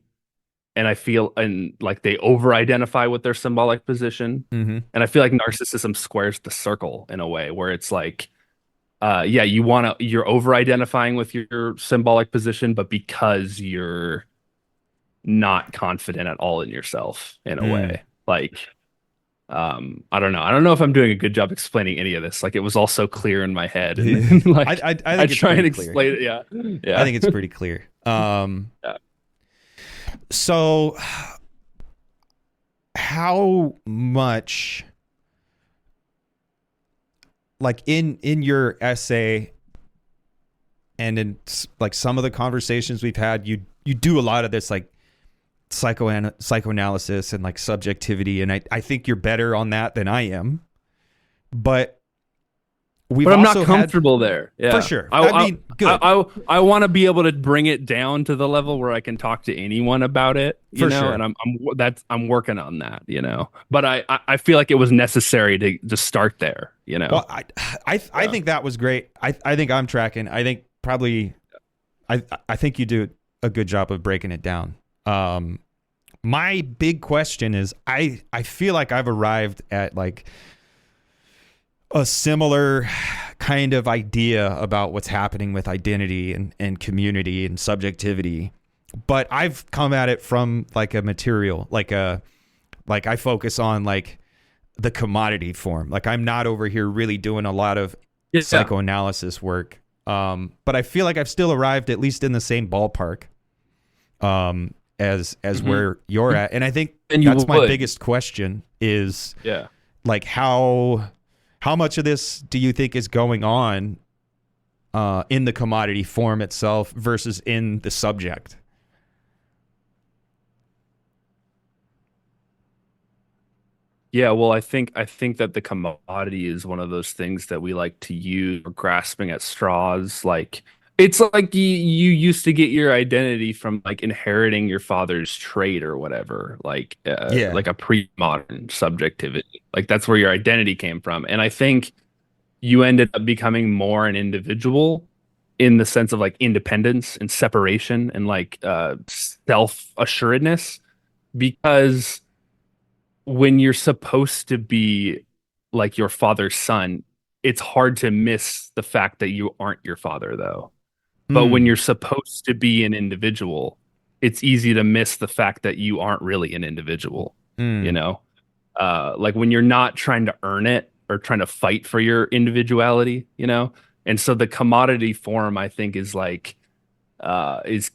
And I feel and like they over identify with their symbolic position. Mm-hmm. And I feel like narcissism squares the circle in a way where it's like yeah, you're over identifying with your symbolic position, but because you're not confident at all in yourself in a Mm. way. Like, I don't know. I don't know if I'm doing a good job explaining any of this. Like, it was all so clear in my head, and then like I I think it's try and pretty clear. explain it. Yeah, I yeah, think it's pretty clear. yeah. So how much, like in your essay and in like some of the conversations we've had, you do a lot of this like psychoanalysis and like subjectivity, and I think you're better on that than I am. But we've But I'm not also had, comfortable there. for Yeah, sure. I mean, good. I want to be able to bring it down to the level where I can talk to anyone about it. You For know, sure. and I'm working on that. You know, but I feel like it was necessary to just start there. You know. Well, I Yeah. think that was great. I think I'm tracking. I think probably I think you do a good job of breaking it down. My big question is I feel like I've arrived at like a similar kind of idea about what's happening with identity and community and subjectivity, but I've come at it from like a material, like I focus on like the commodity form. Like I'm not over here really doing a lot of Yeah. psychoanalysis work. But I feel like I've still arrived at least in the same ballpark as Hmm. where you're at. And I think And you that's my would. biggest question is Yeah. like how much of this do you think is going on in the commodity form itself versus in the subject? Yeah, well, I think that the commodity is one of those things that we like to use for grasping at straws. Like It's like you used to get your identity from like inheriting your father's trait or whatever, Yeah. like a pre-modern subjectivity. Like that's where your identity came from. And I think you ended up becoming more an individual in the sense of like independence and separation and like self-assuredness because when you're supposed to be like your father's son, it's hard to miss the fact that you aren't your father though. But when Mm. you're supposed to be an individual, it's easy to miss the fact that you aren't really an individual, you Mm. know? Like when you're not trying to earn it or trying to fight for your individuality, you know? And so the commodity form, I think, is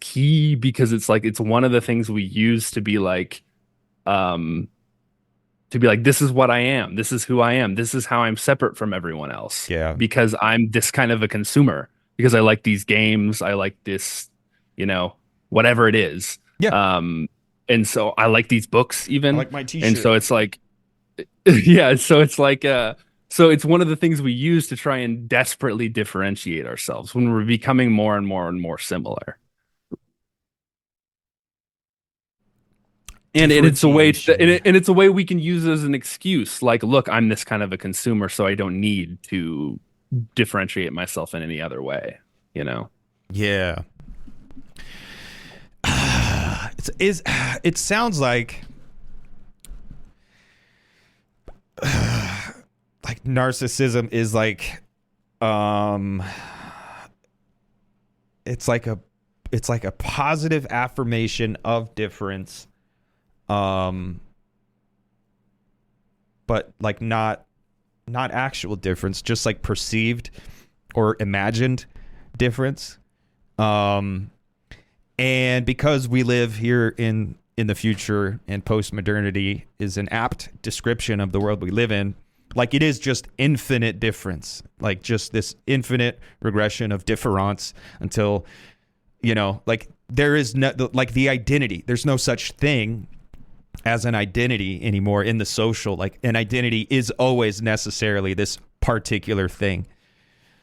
key because it's like it's one of the things we use um to be like, this is what I am, this is who I am, this is how I'm separate from everyone else Yeah. because I'm this kind of a consumer because I like these games, I like this, you know, whatever it is. Yeah. Um, and so I like these books I even. like my And t-shirt. so it's like, yeah, so it's like, so it's one of the things we use to try and desperately differentiate ourselves when we're becoming more and more and more similar. And it's a way Differentiation. and it's a way we can use as an excuse like look, I'm this kind of a consumer so I don't need to differentiate myself in any other way, you know. Yeah. Is it sounds like narcissism is like um it's like a it's like a positive affirmation of difference, um but like not actual difference, just like perceived or imagined difference. um and because we live here in the future and post-modernity is an apt description of the world we live in, like it is just infinite difference, like just this infinite regression of difference until, like there is no, like the identity, there's no such thing as an identity anymore in the social. Like an identity is always necessarily this particular thing.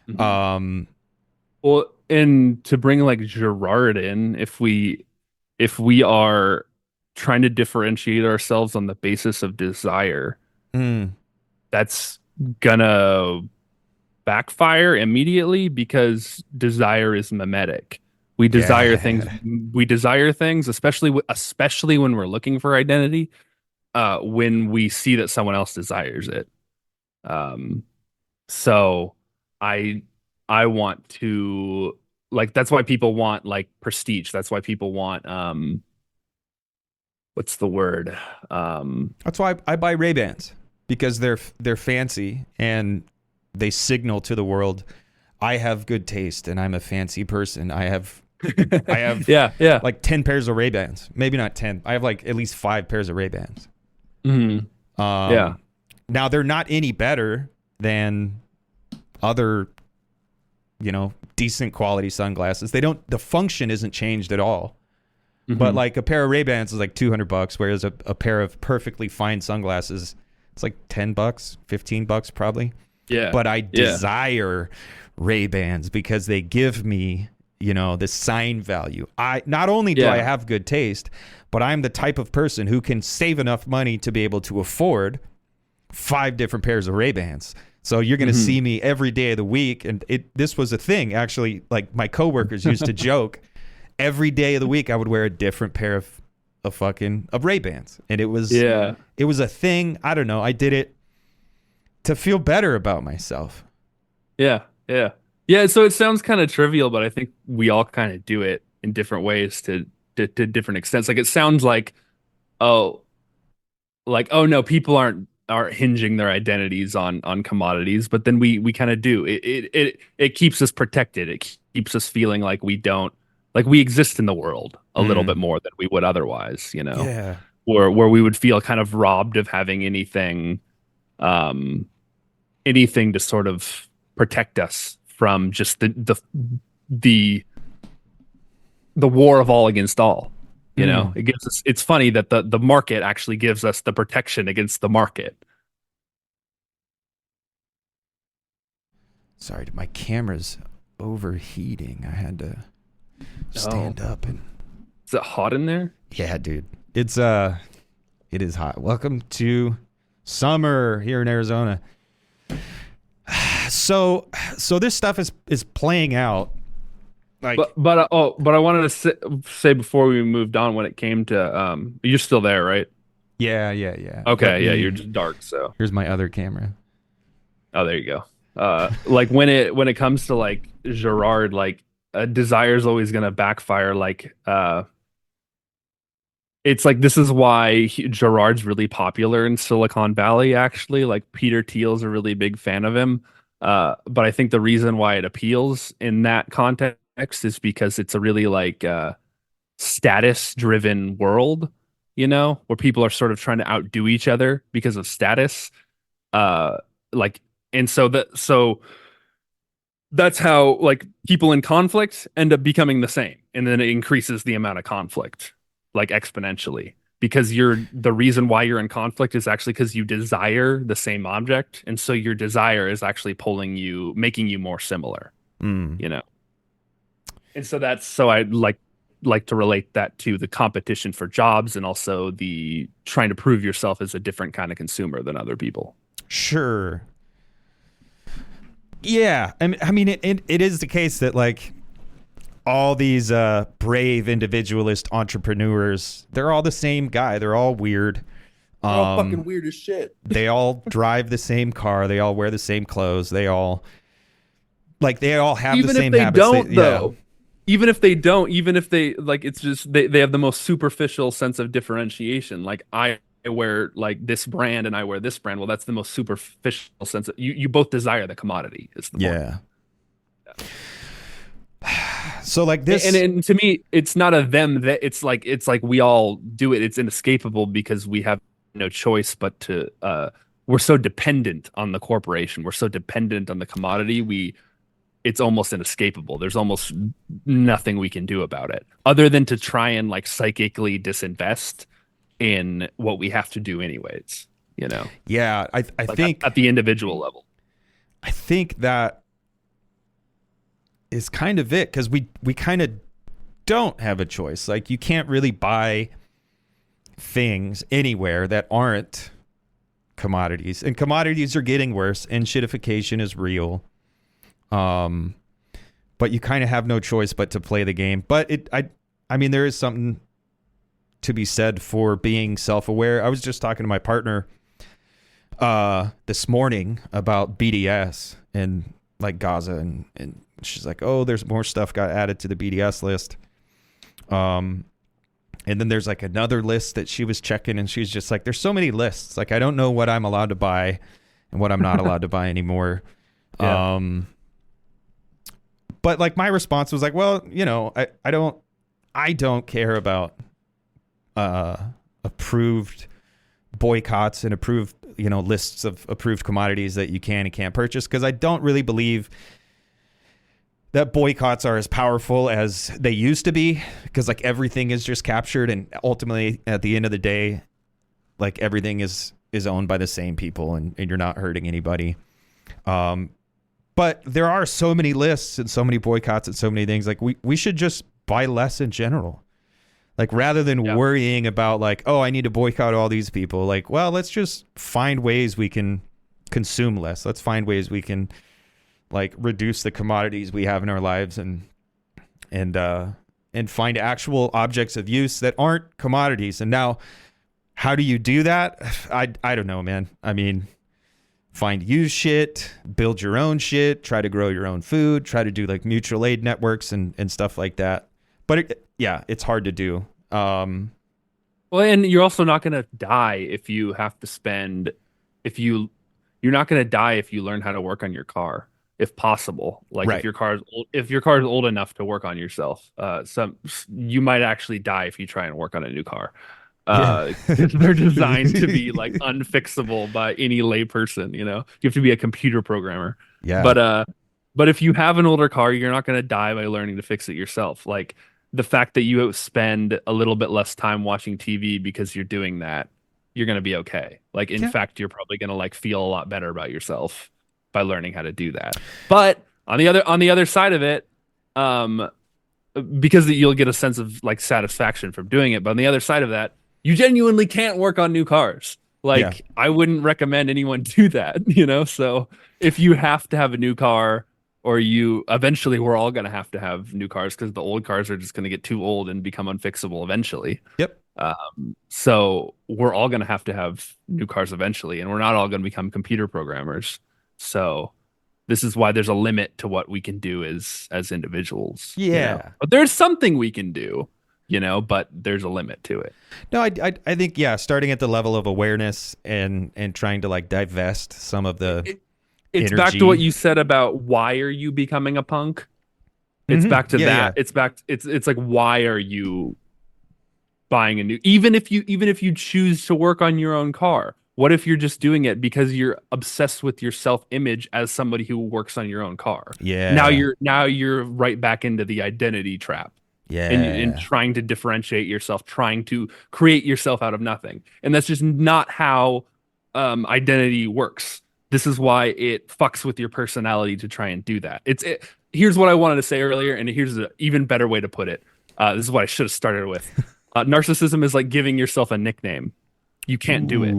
Mhm. um Well, and to bring like Gerard in, if we are trying to differentiate ourselves on the basis of desire, mm, that's gonna backfire immediately because desire is mimetic. We desire things. yeah. We desire things, especially when we're looking for identity. When we see that someone else desires it. Um, so I I want to like that's why people want like prestige. That's why people want what's the word? Um, That's why I buy Ray-Bans, because they're fancy and they signal to the world I have good taste and I'm a fancy person. I have yeah, yeah. like 10 pairs of Ray-Bans. Maybe not 10. I have like at least 5 pairs of Ray-Bans. Mhm. Yeah. Um Now they're not any better than other, decent quality sunglasses. The function isn't changed at all. But Mhm. like a pair of Ray-Bans is like $200, whereas a pair of perfectly fine sunglasses, it's like $10, $15 probably. Yeah. But I Yeah. desire Ray-Bans because they give me, this sign value. I not only do I Yeah. have good taste, but I'm the type of person who can save enough money to be able to afford 5 different pairs of Ray-Bans. So you're going to Mhm. see me every day of the week. And this was a thing, actually. Like my coworkers used to joke, every day of the week I would wear a different pair of Ray-Bans. And Yeah. it was a thing. I don't know. I did it to feel better about myself. Yeah. Yeah. Yeah. So it sounds kind of trivial, but I think we all kind of do it in different ways to different extents. Like it sounds oh, oh no, people aren't hinging their identities on commodities, but then we kind of do. It keeps us protected. It keeps us feeling like we don't like we exist in the world a little bit Mm. more than we would otherwise, you know, Yeah. where we would feel kind of robbed of having um anything to sort of protect us from just the the war of all against all. You know, Mm. it gives us. It's funny that the market actually gives us the protection against the market. Sorry, my camera's overheating. I had to Oh, stand up and is it hot in there? yeah, dude. It is hot. Welcome to summer here in Arizona. So this stuff is playing out like But I wanted to say before we moved on when it came to you're still there, right? yeah. Let Okay, yeah, you're me just dark, so Here's my other camera. oh, there you go. Like when it comes to like Gerard, like desire's always gonna backfire. Like it's like this is why Gerard's really popular in Silicon Valley, actually. Like Peter Thiel's a really big fan of him. But I think the reason why it appeals in that context is because it's a really like status driven world, where people are sort of trying to outdo each other because of status. Uh like and so that's how like people in conflict end up becoming the same, and then it increases the amount of conflict like exponentially, because the reason why you're in conflict is actually because you desire the same object, and so your desire is actually pulling you, making you more similar, Mm. you know and so that's so I like to relate that to the competition for jobs, and also the trying to prove yourself as a different kind of consumer than other people. Sure. Yeah, I mean, it is the case that like all these brave individualist entrepreneurs, they're all the same guy. They're all weird. They're all Um, fucking weird as shit. they all drive the same car. They all wear the same clothes. They all have the Even if same they habits. don't, Yeah, though, even if they don't, even if they like, it's just they have the most superficial sense of differentiation. Like I wear like this brand and I wear this brand. Well, that's the most superficial sense of you both desire the commodity is the point. yeah. So like And, this, and to me, it's not a them that it's like we all do it. It's inescapable because we have no choice but to we're so dependent on the corporation. We're so dependent on the commodity. It's almost inescapable. There's almost nothing we can do about it other than to try and like psychically disinvest in what we have to do anyways, yeah. I like at the individual level. think that is kind of it because we kind of don't have a choice. Like you can't really buy things anywhere that aren't commodities, and commodities are getting worse, and shitification is real. Um, but you kind of have no choice but to play the game. But I mean, there is something to be said for being self-aware. I was just talking to my partner this morning about BDS and like Gaza, and she's like, oh, there's more stuff got added to the BDS list. And then there's like another list that she was checking, and she's just like, there's so many lists. Like, I don't know what I'm allowed to buy and what I'm not allowed to buy anymore. Yeah. But like my response was like, well, I don't care about approved boycotts and approved, lists of approved commodities that you can and can't purchase, because I don't really believe that boycotts are as powerful as they used to be, because like everything is just captured, and ultimately at the end of the day, like everything is owned by the same people, and you're not hurting anybody. But there are so many lists and so many boycotts and so many things. Like we should just buy less in general. Like rather than Yeah. worrying about like, oh, I need to boycott all these people. Like, well, let's just find ways we can consume less. Let's find ways we can like reduce the commodities we have in our lives, and find actual objects of use that aren't commodities. And now, how do you do that? I don't know, man. I mean, find used shit, build your own shit, try to grow your own food, try to do like mutual aid networks and stuff like that. But it's hard to do. Well, and you're also not going to die if you have to spend if you're not going to die if you learn how to work on your car, if possible. Like Right. if your car is old enough to work on yourself. You might actually die if you try and work on a new car. Yeah. 'Cause they're designed to be like unfixable by any layperson, You have to be a computer programmer. Yeah. But if you have an older car, you're not going to die by learning to fix it yourself. Like the fact that you spend a little bit less time watching TV because you're doing that, you're going to be okay. Like in Yeah. fact, you're probably going to like feel a lot better about yourself by learning how to do that. But On the other side of it, um, because you'll get a sense of like satisfaction from doing it. But on the other side of that, you genuinely can't work on new cars. Yeah. Like I wouldn't recommend anyone do that, you know? So if you have to have a new car or you eventually we're all going to have new cars because the old cars are just going to get too old and become unfixable eventually. Yep. So we're all going to have new cars eventually and we're not all going to become computer programmers. So this is why there's a limit to what we can do as individuals, you know. Yeah. But there's something we can do, you know, but there's a limit to it. No, I think, yeah, starting at the level of awareness and trying to like divest some of the It's energy. back to what you said about why are you becoming a punk? It's back to Yeah, that. yeah. It's like why are you buying a new even if you choose to work on your own car? What if you're just doing it because you're obsessed with your self-image as somebody who works on your own car? Yeah. Now you're right back into the identity trap. Yeah. And trying to differentiate yourself, trying to create yourself out of nothing. And that's just not how identity works. This is why it fucks with your personality to try and do that. Here's what I wanted to say earlier, and here's an even better way to put it. This is what I should have started with. Narcissism is like giving yourself a nickname. You can't do it.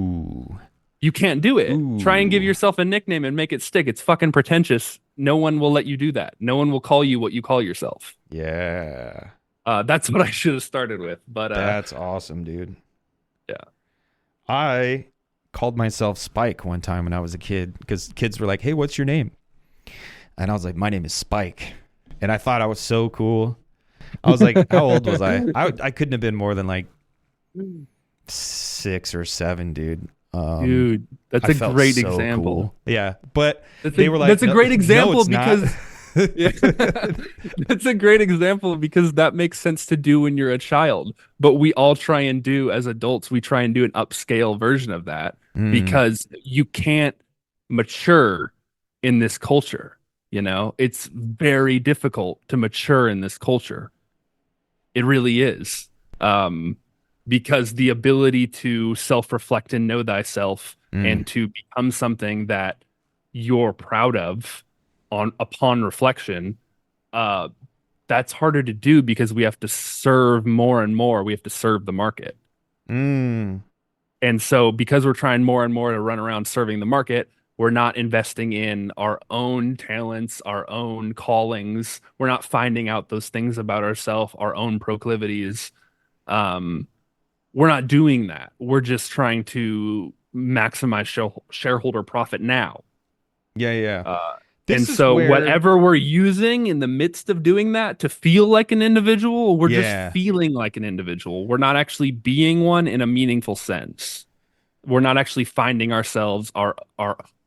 You can't do it. Ooh. Try and give yourself a nickname and make it stick. It's fucking pretentious. No one will let you do that. No one will call you what you call yourself. Yeah. That's what I should have started with. But that's awesome, dude. Yeah. I called myself Spike one time when I was a kid because kids were like, "Hey, what's your name?" And I was like, "My name is Spike." And I thought I was so cool. I was like, how old was I? I couldn't have been more than like 6 or 7, dude. Dude, that's a great example. Cool. Yeah, but they were like, "That's a great example because." Yeah. That's a great example because that makes sense to do when you're a child. But we all try and do as adults, we try and do an upscale version of that because you can't mature in this culture. You know, it's very difficult to mature in this culture. It really is. Because the ability to self-reflect and know thyself and to become something that you're proud of upon reflection, that's harder to do because we have to serve more and more. We have to serve the market. And so because we're trying more and more to run around serving the market, we're not investing in our own talents, our own callings. We're not finding out those things about ourselves, our own proclivities. We're not doing that. We're just trying to maximize shareholder profit now. Yeah. And so whatever we're using in the midst of doing that to feel like an individual, we're just feeling like an individual. We're not actually being one in a meaningful sense. We're not actually finding ourselves our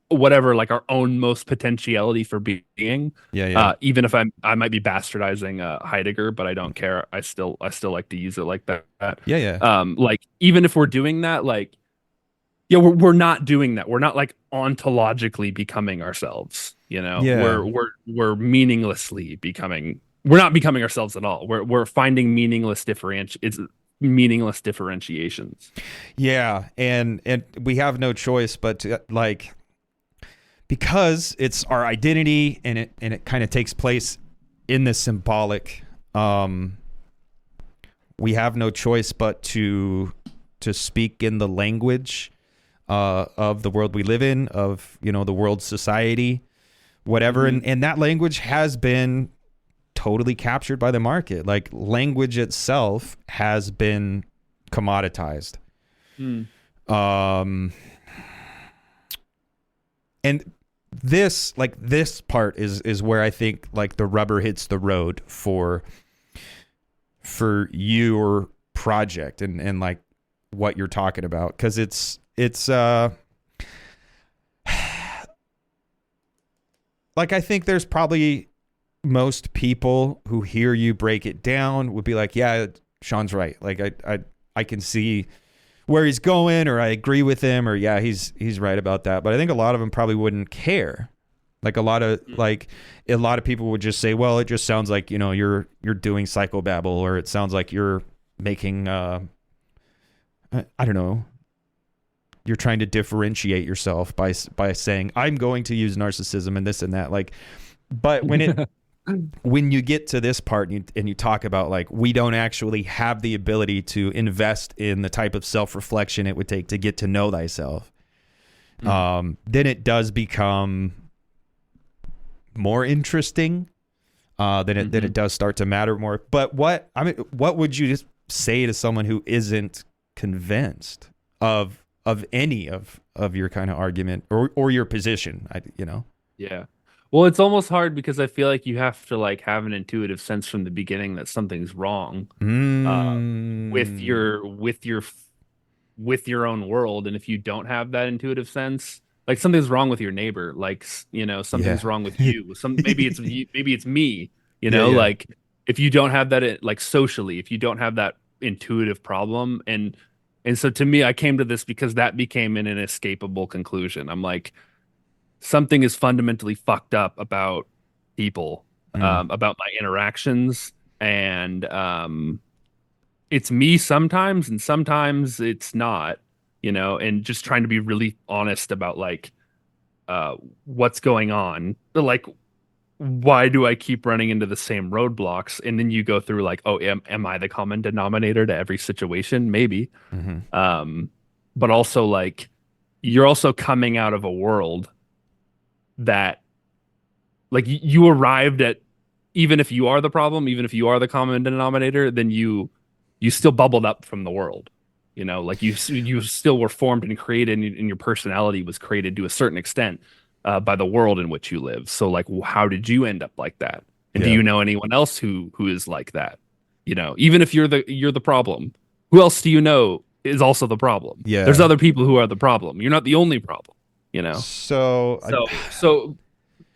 whatever, like our own most potentiality for being. Even if I might be bastardizing Heidegger, but I don't care. I still like to use it like that. Like even if we're doing that, like yeah, we're not doing that. We're not like ontologically becoming ourselves. You know, we're meaninglessly becoming. We're not becoming ourselves at all. We're finding meaningless differentiations. Yeah, and we have no choice but to like, because it's our identity and it kind of takes place in the symbolic. We have no choice but to speak in the language of the world we live in, of, you know, the world society, whatever. And that language has been totally captured by the market. Like language itself has been commoditized. And this part is where I think like the rubber hits the road for your project and like what you're talking about. 'Cause it's like, I think there's probably most people who hear you break it down would be like, yeah, Sean's right. Like I can see where he's going, or I agree with him, or yeah, he's right about that. But I think a lot of them probably wouldn't care. Like a lot of people would just say, well, it just sounds like, you know, you're doing psychobabble, or it sounds like you're making I don't know, you're trying to differentiate yourself by saying I'm going to use narcissism and this and that. Like But when you get to this part and you talk about like we don't actually have the ability to invest in the type of self-reflection it would take to get to know thyself, then it does become more interesting. Then it does start to matter more. But what would you just say to someone who isn't convinced of any of your kind of argument or your position? Yeah. Well, it's almost hard because I feel like you have to like have an intuitive sense from the beginning that something's wrong with your own world, and if you don't have that intuitive sense, like something's wrong with your neighbor, like something's wrong with you. Maybe it's maybe it's me, Yeah. like if you don't have that like socially, if you don't have that intuitive problem, and so to me, I came to this because that became an inescapable conclusion. I'm like, something is fundamentally fucked up about people, about my interactions, and it's me sometimes, and sometimes it's not, and just trying to be really honest about like what's going on, like why do I keep running into the same roadblocks? And then you go through like, oh, am I the common denominator to every situation? Maybe. But also like you're also coming out of a world that like you arrived at, even if you are the problem, even if you are the common denominator, then you still bubbled up from the world, like you still were formed and created, and your personality was created to a certain extent by the world in which you live. So like, how did you end up like that? And do you know anyone else who is like that? Even if you're the problem, who else do you know is also the problem? Yeah. There's other people who are the problem. You're not the only problem, So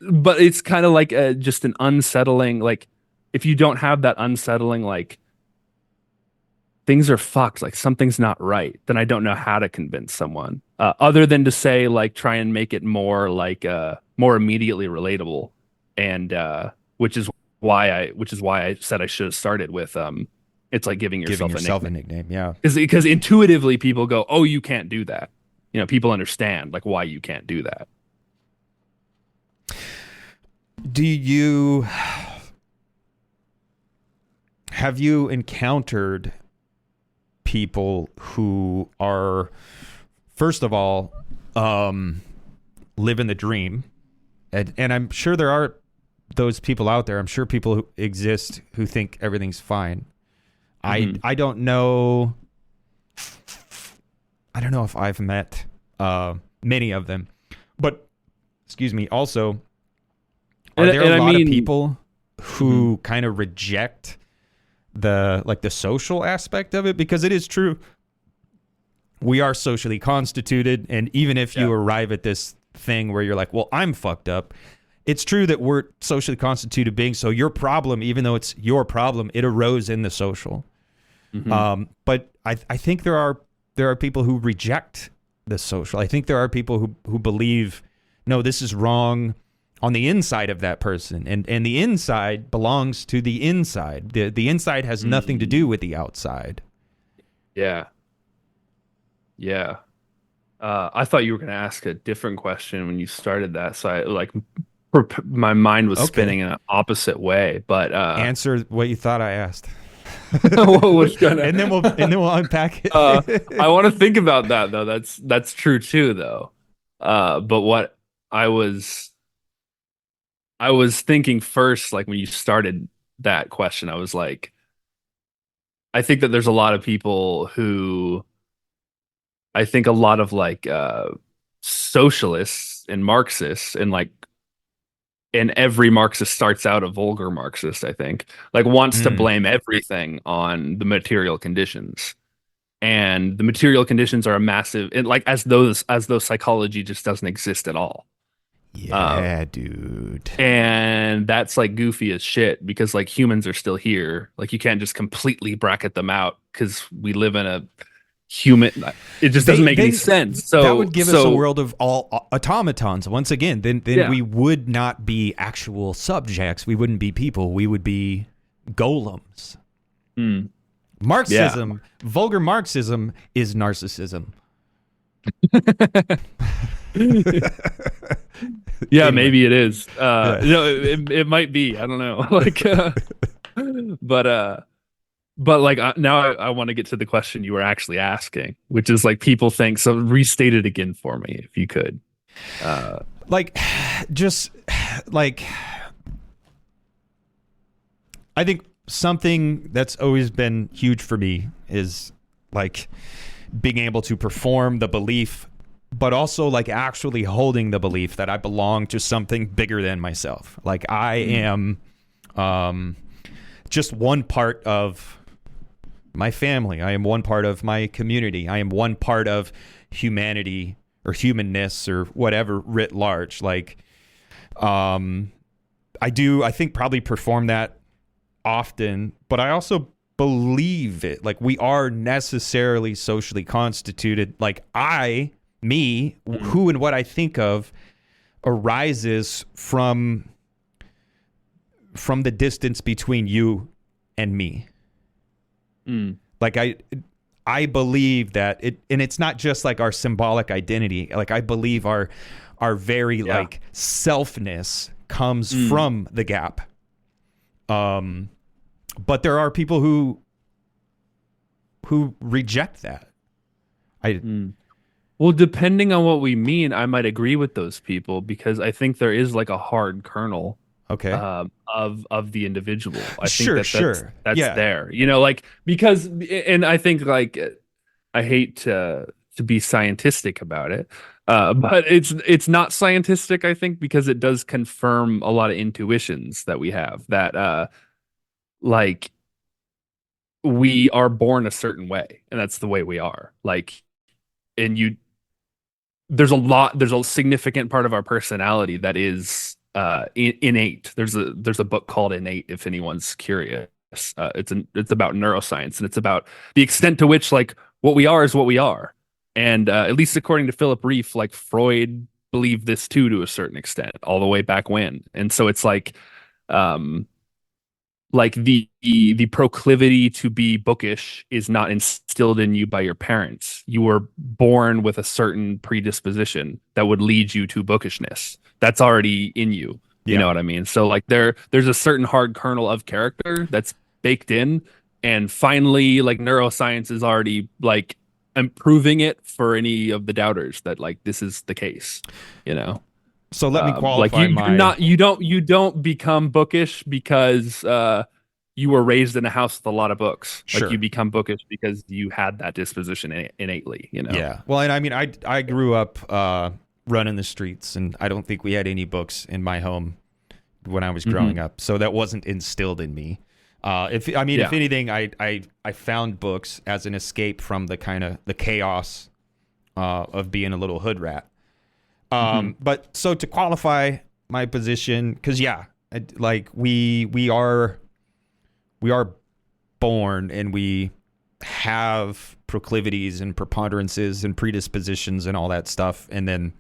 but it's kind of like just an unsettling, like if you don't have that unsettling, like things are fucked, like something's not right, then I don't know how to convince someone other than to say like try and make it more like more immediately relatable, and which is why I said I should have started with it's like giving yourself a nickname. Yeah. Because intuitively people go, oh, you can't do that. People understand like why you can't do that. Have you encountered people who are, first of all, living the dream, and I'm sure there are those people out there. I'm sure people who exist who think everything's fine. I don't know. I don't know if I've met many of them, but excuse me. Also, are there a lot of people who kind of reject the social aspect of it? Because it is true, we are socially constituted, and even if you arrive at this thing where you're like, well, I'm fucked up, it's true that we're socially constituted beings. So your problem, even though it's your problem, it arose in the social. But I think there are people who reject the social. I think there are people who believe, no, this is wrong on the inside of that person, and the inside belongs to the inside. The inside has nothing to do with the outside. Yeah. I thought you were going to ask a different question when you started that, so I like my mind was spinning in an opposite way. But answer what you thought I asked. And then we'll unpack it. I want to think about that though. That's true too though. But what I was thinking first, like when you started that question, I was like, I think that there's a lot of people who, I think a lot of like socialists and Marxists, and every Marxist starts out a vulgar Marxist, I think, like wants to blame everything on the material conditions. And the material conditions are a massive, and like as though psychology just doesn't exist at all. Yeah, dude. And that's like goofy as shit, because like humans are still here. Like you can't just completely bracket them out because we live in a human. It just doesn't make any sense. So that would give us a world of all automatons once again. Then we would not be actual subjects. We wouldn't be people. We would be golems. Marxism, vulgar Marxism, is narcissism. Yeah, Anyway. maybe it is. Yeah. No, it might be. I don't know. Like, but like now I want to get to the question you were actually asking, which is like people think. So restate it again for me, if you could. Like, just like, I think something that's always been huge for me is like being able to perform the belief, but also like actually holding the belief that I belong to something bigger than myself. Like I am just one part of my family. I am one part of my community. I am one part of humanity or humanness or whatever writ large. Like, I think probably perform that often, but I also believe it. Like we are necessarily socially constituted. Like who and what I think of arises from the distance between you and me. Like I believe that and it's not just like our symbolic identity. Like I believe our very like selfness comes from the gap. But there are people who reject that. Well, depending on what we mean, I might agree with those people because I think there is like a hard kernel of the individual. I think that's there. You know, like because and I think like I hate to be scientistic about it. But it's not scientistic, I think, because it does confirm a lot of intuitions that we have that like we are born a certain way and that's the way we are. Like and there's a significant part of our personality that is innate. There's a book called Innate if anyone's curious. It's about neuroscience and it's about the extent to which like what we are is what we are. And at least according to Philip Reef, like Freud believed this too to a certain extent, all the way back when. And so it's like the proclivity to be bookish is not instilled in you by your parents. You were born with a certain predisposition that would lead you to bookishness. That's already in you. You know what I mean? So like there's a certain hard kernel of character that's baked in, and finally like neuroscience is already like improving it for any of the doubters that like this is the case, you know. So let me qualify like you don't become bookish because you were raised in a house with a lot of books. Sure. Like you become bookish because you had that disposition innately, you know. Yeah. Well, and I mean I grew up running the streets, and I don't think we had any books in my home when I was growing up. So that wasn't instilled in me. If anything, I found books as an escape from the kind of the chaos of being a little hood rat. But so to qualify my position, because like we are born and we have proclivities and preponderances and predispositions and all that stuff, and then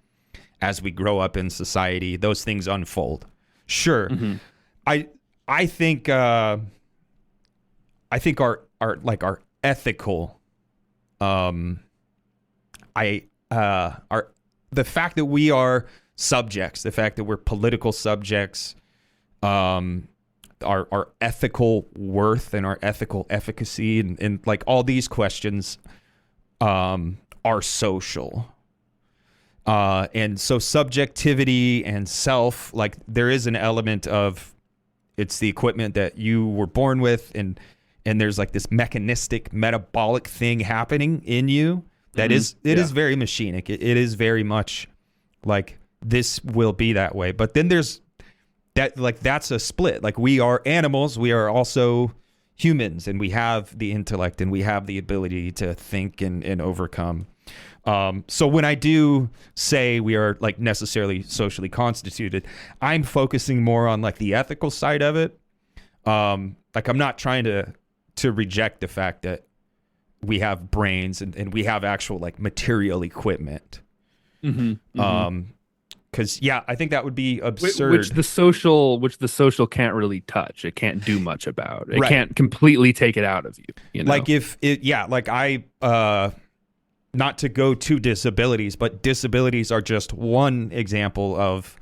as we grow up in society, those things unfold. Sure, I think our ethical the fact that we are subjects, the fact that we're political subjects, our ethical worth and our ethical efficacy and like all these questions are social. And so subjectivity and self, like there is an element of it's the equipment that you were born with, and there's like this mechanistic metabolic thing happening in you that is very machinic. It is very much like this will be that way. But then there's that, like that's a split. Like we are animals, we are also humans, and we have the intellect and we have the ability to think and overcome. So when I do say we are like necessarily socially constituted, I'm focusing more on like the ethical side of it. Like I'm not trying to reject the fact that we have brains and we have actual like material equipment. Because I think that would be absurd. Which the social can't really touch. It can't do much about. It can't completely take it out of you. You know? Like if it, like I, not to go to disabilities, but disabilities are just one example of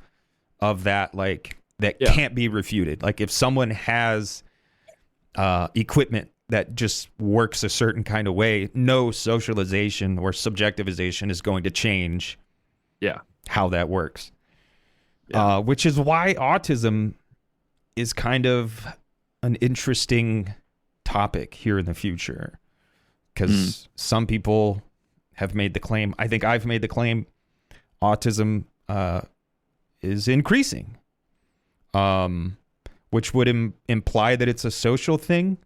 of that, like that Yeah. can't be refuted. Like if someone has equipment that just works a certain kind of way, no socialization or subjectivization is going to change Yeah. how that works. Yeah. Which is why autism is kind of an interesting topic here in the future, because some people have made the claim, I think I've made the claim, autism is increasing, which would imply that it's a social thing.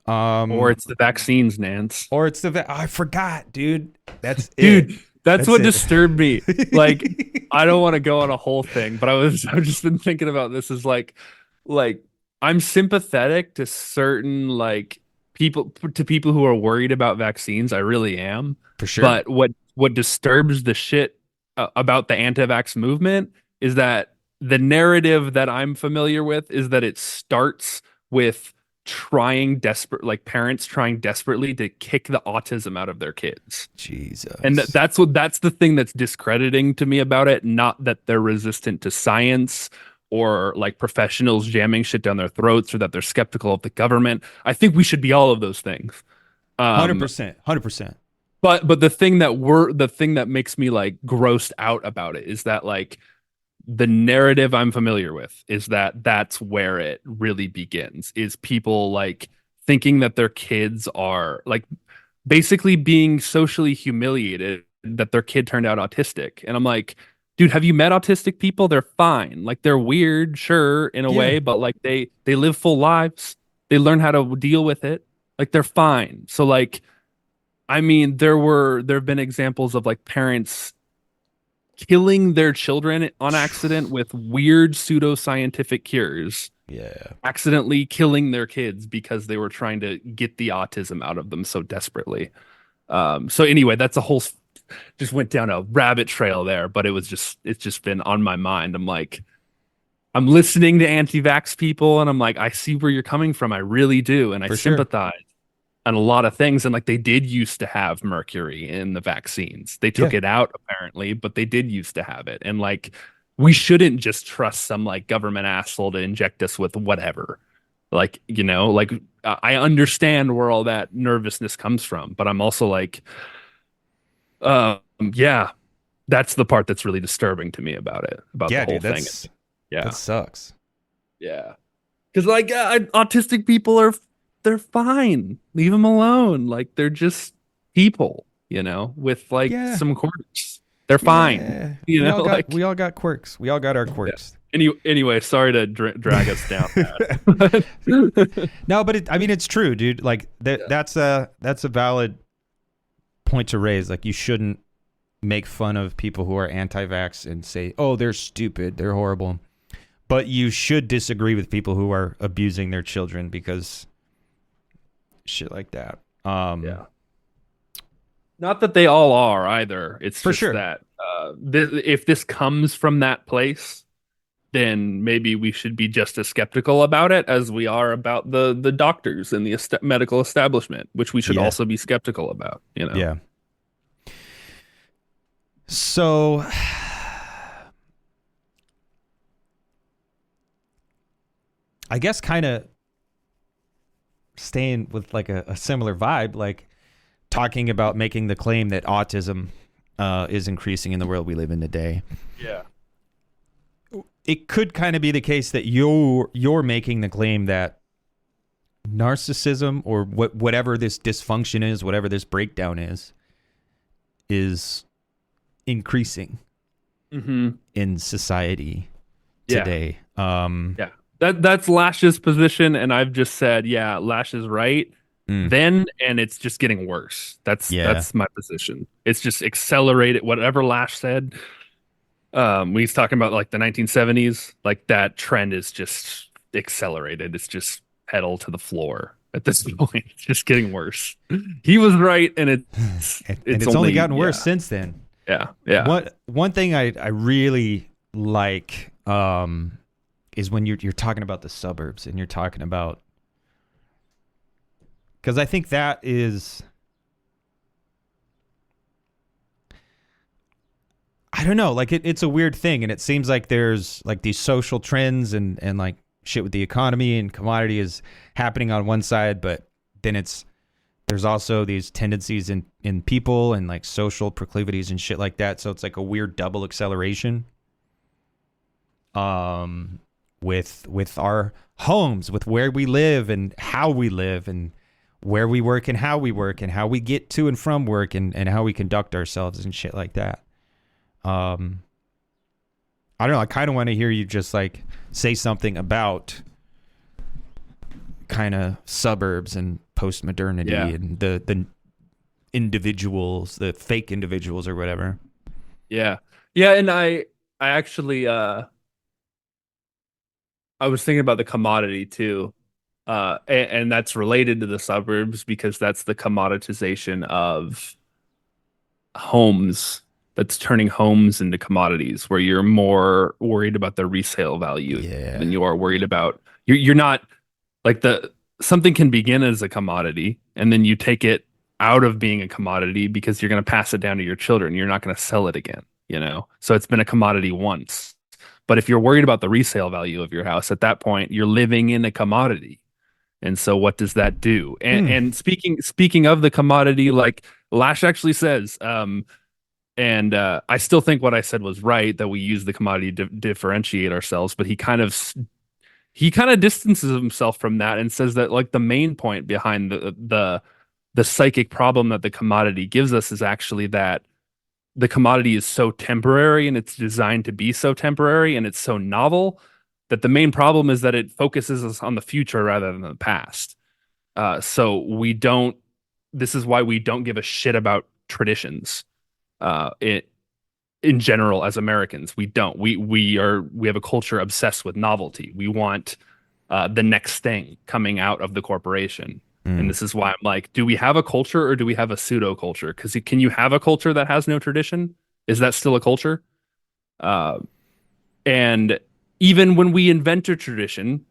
Or it's the vaccines, Nance. Or it's I forgot, dude. That's Dude, it. that's what disturbed me. Like, it. I don't want to go on a whole thing, but I've just been thinking about this as like I'm sympathetic to certain like people who are worried about vaccines. I really am. For sure. But what disturbs the shit about the anti-vax movement is that the narrative that I'm familiar with is that it starts with parents trying desperately to kick the autism out of their kids. Jesus. And that's the thing that's discrediting to me about it, not that they're resistant to science or like professionals jamming shit down their throats or that they're skeptical of the government. I think we should be all of those things. 100%. 100%. But the thing that makes me like grossed out about it is that like the narrative I'm familiar with is that that's where it really begins, is people like thinking that their kids are like basically being socially humiliated that their kid turned out autistic. And I'm like, dude, have you met autistic people? They're fine. Like they're weird, sure, in a way, but like they live full lives. They learn how to deal with it. Like they're fine. So like, I mean, there have been examples of like parents killing their children on accident with weird pseudoscientific cures. Yeah. Accidentally killing their kids because they were trying to get the autism out of them so desperately. So anyway, that's just went down a rabbit trail there, but it's just been on my mind. I'm like, I'm listening to anti-vax people and I'm like, I see where you're coming from. I really do. And I sympathize on a lot of things. And like they did used to have mercury in the vaccines. They took it out apparently, but they did used to have it. And like, we shouldn't just trust some like government asshole to inject us with whatever. Like, you know, like I understand where all that nervousness comes from, but I'm also like, yeah, that's the part that's really disturbing to me about it, about the whole thing. Yeah. That sucks. Yeah. Because like autistic people they're fine. Leave them alone. Like they're just people, you know, with like some quirks. They're fine. You know, we all got quirks. We all got our quirks. Yeah. Anyway, sorry to drag us down. No, but I mean, it's true, dude. Like that's a valid point to raise. Like you shouldn't make fun of people who are anti-vax and say, "Oh, they're stupid. They're horrible." But you should disagree with people who are abusing their children because shit like that. Yeah. Not that they all are either. It's for just sure that if this comes from that place, then maybe we should be just as skeptical about it as we are about the doctors and the medical establishment, which we should also be skeptical about, you know? Yeah. So I guess kind of staying with like a similar vibe, like talking about making the claim that autism is increasing in the world we live in today. Yeah. It could kind of be the case that you're making the claim that narcissism or whatever this dysfunction is, whatever this breakdown is increasing in society today. Yeah. That's Lash's position, and I've just said, yeah, Lash is right. Then, and it's just getting worse. That's my position. It's just accelerated. Whatever Lash said, when he's talking about like the 1970s, like that trend is just accelerated. It's just pedal to the floor at this point. It's just getting worse. He was right, and it's only gotten worse since then. Yeah. One thing I really like is when you're talking about the suburbs and you're talking about, because I think that is, I don't know, like it's a weird thing, and it seems like there's like these social trends and like shit with the economy and commodity is happening on one side, but then there's also these tendencies in people and like social proclivities and shit like that. So it's like a weird double acceleration. With our homes, with where we live and how we live and where we work and how we get to and from work and how we conduct ourselves and shit like that. I don't know. I kind of want to hear you just like say something about kind of suburbs and post-modernity and the individuals, the fake individuals or whatever. Yeah. Yeah, and I actually I was thinking about the commodity too. And that's related to the suburbs because that's the commoditization of homes. That's turning homes into commodities where you're more worried about the resale value Yeah. than you are worried about you're not like the something can begin as a commodity and then you take it out of being a commodity because you're going to pass it down to your children. You're not going to sell it again, you know? So it's been a commodity once. But if you're worried about the resale value of your house, at that point, you're living in a commodity. And so what does that do? And speaking of the commodity, like Lash actually says, and I still think what I said was right that we use the commodity to differentiate ourselves, but he kind of distances himself from that and says that like the main point behind the psychic problem that the commodity gives us is actually that the commodity is so temporary and it's designed to be so temporary and it's so novel that the main problem is that it focuses us on the future rather than the past. So we don't. This is why we don't give a shit about traditions. It in general as Americans, we don't. We have a culture obsessed with novelty. We want the next thing coming out of the corporation. And this is why I'm like, do we have a culture or do we have a pseudo culture? Because can you have a culture that has no tradition? Is that still a culture? And even when we invent a tradition,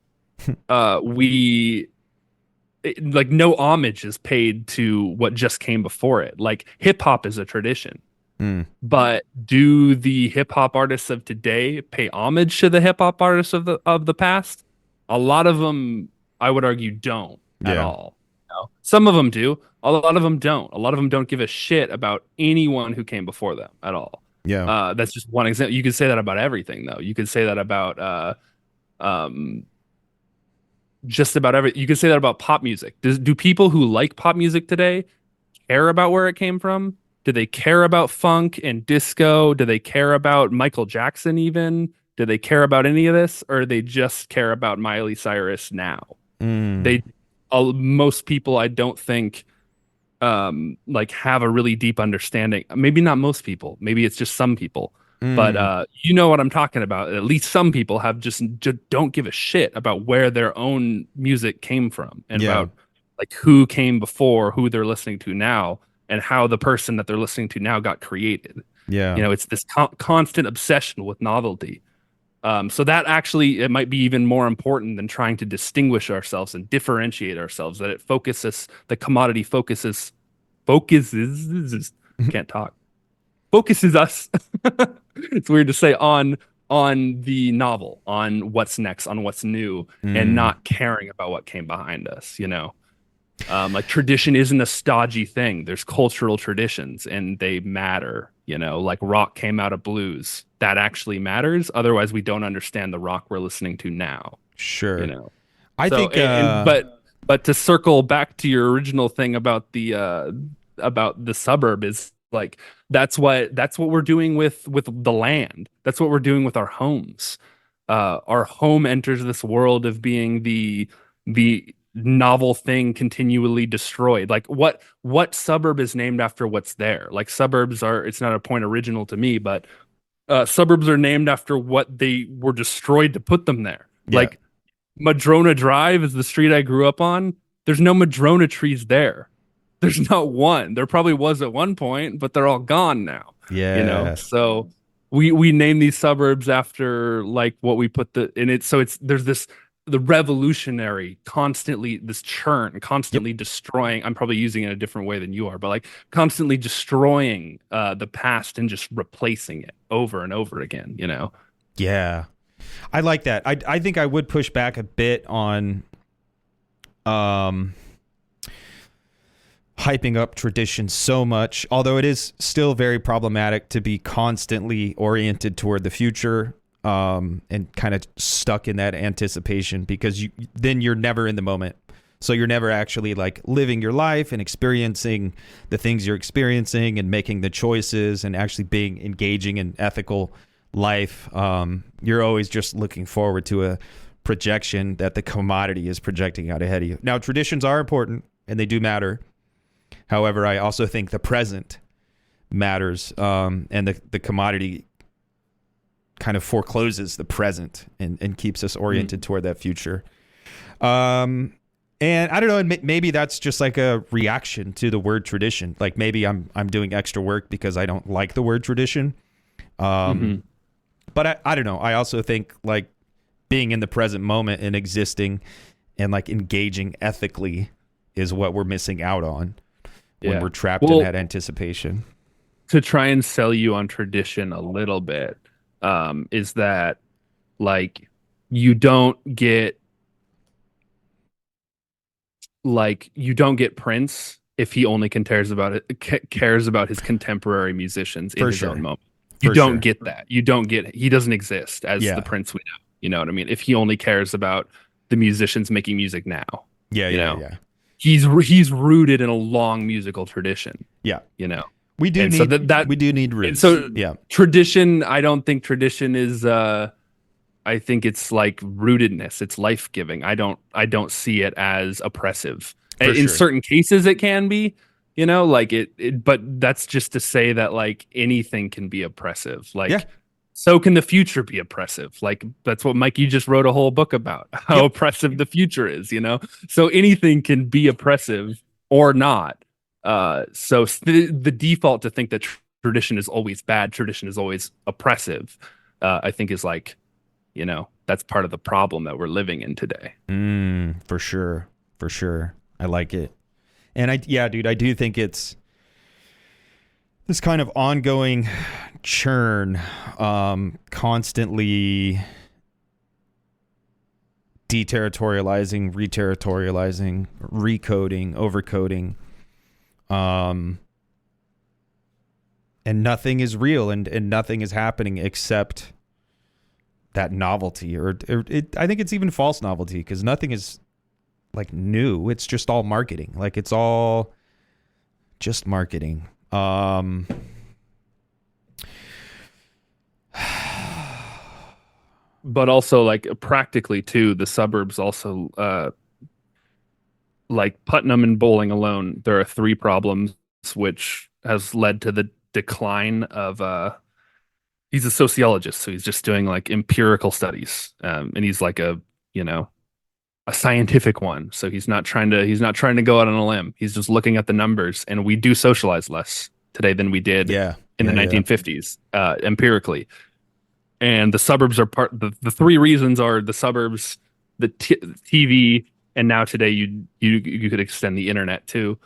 like no homage is paid to what just came before it. Like hip hop is a tradition. But do the hip hop artists of today pay homage to the hip hop artists of the past? A lot of them, I would argue, don't at Yeah. all. No. Some of them do. A lot of them don't. A lot of them don't give a shit about anyone who came before them at all. Yeah. That's just one example. You could say that about everything, though. You could say that about um, just about every. You could say that about pop music. Do people who like pop music today care about where it came from? Do they care about funk and disco? Do they care about Michael Jackson even? Do they care about any of this? Or do they just care about Miley Cyrus now? They most people I don't think like have a really deep understanding. Maybe not most people. Maybe it's just some people. But you know what I'm talking about. At least some people have just don't give a shit about where their own music came from and Yeah. about like who came before, who they're listening to now, and how the person that they're listening to now got created. Yeah. You know, it's this constant obsession with novelty. So that actually it might be even more important than trying to distinguish ourselves and differentiate ourselves. That it focuses the commodity focuses can't talk focuses us. It's weird to say on the novel, on what's next, on what's new, and not caring about what came behind us. You know. Like tradition isn't a stodgy thing. There's cultural traditions and they matter, you know, like rock came out of blues. That actually matters. Otherwise, we don't understand the rock we're listening to now, Sure. you know. I So, think but to circle back to your original thing about the suburb is like that's what we're doing with the land. That's what we're doing with our homes. Our home enters this world of being the novel thing continually destroyed. Like what suburb is named after what's there? Like suburbs are it's not a point original to me, but suburbs are named after what they were destroyed to put them there. yeah. Like Madrona Drive is the street I grew up on. There's no Madrona trees there. There's not one. There probably was at one point, but they're all gone now. You know, Yeah. so we name these suburbs after like what we put the in it. So it's there's this the revolutionary, constantly this churn, Yep. constantly destroying. I'm probably using it a different way than you are, but like constantly destroying the past and just replacing it over and over again, you know? Yeah. I like that. I think I would push back a bit on um hyping up tradition so much, although it is still very problematic to be constantly oriented toward the future, and kind of stuck in that anticipation, because then you're never in the moment. So you're never actually like living your life and experiencing the things you're experiencing and making the choices and actually being engaging in ethical life. You're always just looking forward to a projection that the commodity is projecting out ahead of you. Now, traditions are important and they do matter. However, I also think the present matters, and the commodity kind of forecloses the present and keeps us oriented toward that future. And I don't know, and maybe that's just like a reaction to the word tradition. Like maybe I'm doing extra work because I don't like the word tradition. But I don't know. I also think like being in the present moment and existing and like engaging ethically is what we're missing out on when we're trapped in that anticipation. To try and sell you on tradition a little bit, is that like you don't get Prince if he only cares about his contemporary musicians in his own moment. You don't get that. He doesn't exist as the Prince we know. You know what I mean? If he only cares about the musicians making music now. Yeah. He's rooted in a long musical tradition. Yeah. You know. We do need roots. So tradition, I don't think tradition is I think it's like rootedness. It's life-giving. I don't see it as oppressive. In certain cases it can be, you know, like it but that's just to say that like anything can be oppressive. Like so can the future be oppressive. Like that's what Mike, you just wrote a whole book about, how oppressive the future is, you know? So anything can be oppressive or not. So the default to think that tradition is always bad, tradition is always oppressive, I think is like, you know, that's part of the problem that we're living in today. For sure. I like it. And dude, I do think it's this kind of ongoing churn, constantly deterritorializing, reterritorializing, recoding, overcoding. And nothing is real and nothing is happening except that novelty, or I think it's even false novelty, because nothing is like new. It's just all marketing. Like it's all just marketing. But also like practically too, the suburbs also, like Putnam and Bowling alone, there are 3 problems which has led to the decline of he's a sociologist, so he's just doing like empirical studies, and he's like a scientific one, so he's not trying to go out on a limb. He's just looking at the numbers, and we do socialize less today than we did in the 1950s, empirically. And the suburbs are the 3 reasons are the suburbs, the TV, and now today you could extend the internet too,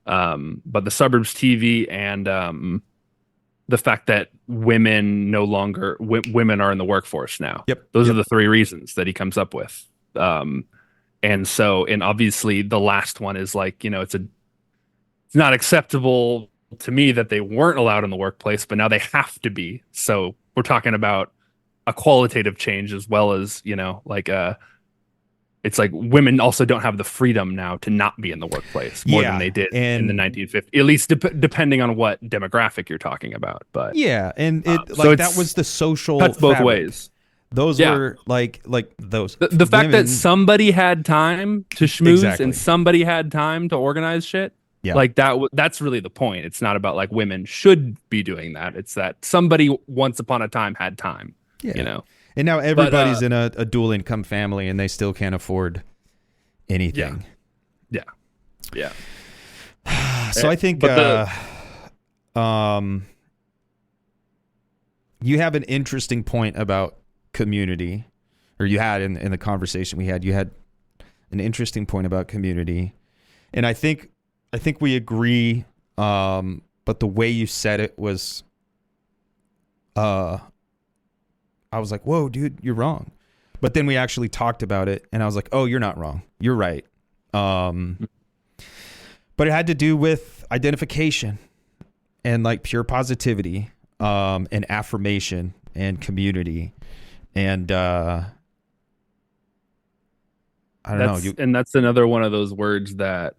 but the suburbs, TV, and the fact that women women are in the workforce now. Those are the 3 reasons that he comes up with. And obviously the last one is like, you know, it's not acceptable to me that they weren't allowed in the workplace, but now they have to be. So we're talking about a qualitative change as well as, you know, like it's like women also don't have the freedom now to not be in the workplace more than they did in the 1950s, at least depending on what demographic you're talking about. But and so that was the social cuts both fabric. ways. Those were like those. The fact that somebody had time to schmooze and somebody had time to organize shit, like that's really the point. It's not about like women should be doing that. It's that somebody once upon a time had time, you know? And now everybody's in a dual income family and they still can't afford anything. Yeah. So I think you have an interesting point about community, or you had in the conversation we had, you had an interesting point about community, and I think we agree. But the way you said it was, I was like, whoa, dude, you're wrong. But then we actually talked about it, and I was like, oh, you're not wrong. You're right. But it had to do with identification and like pure positivity, and affirmation and community. And I don't know. And that's another one of those words that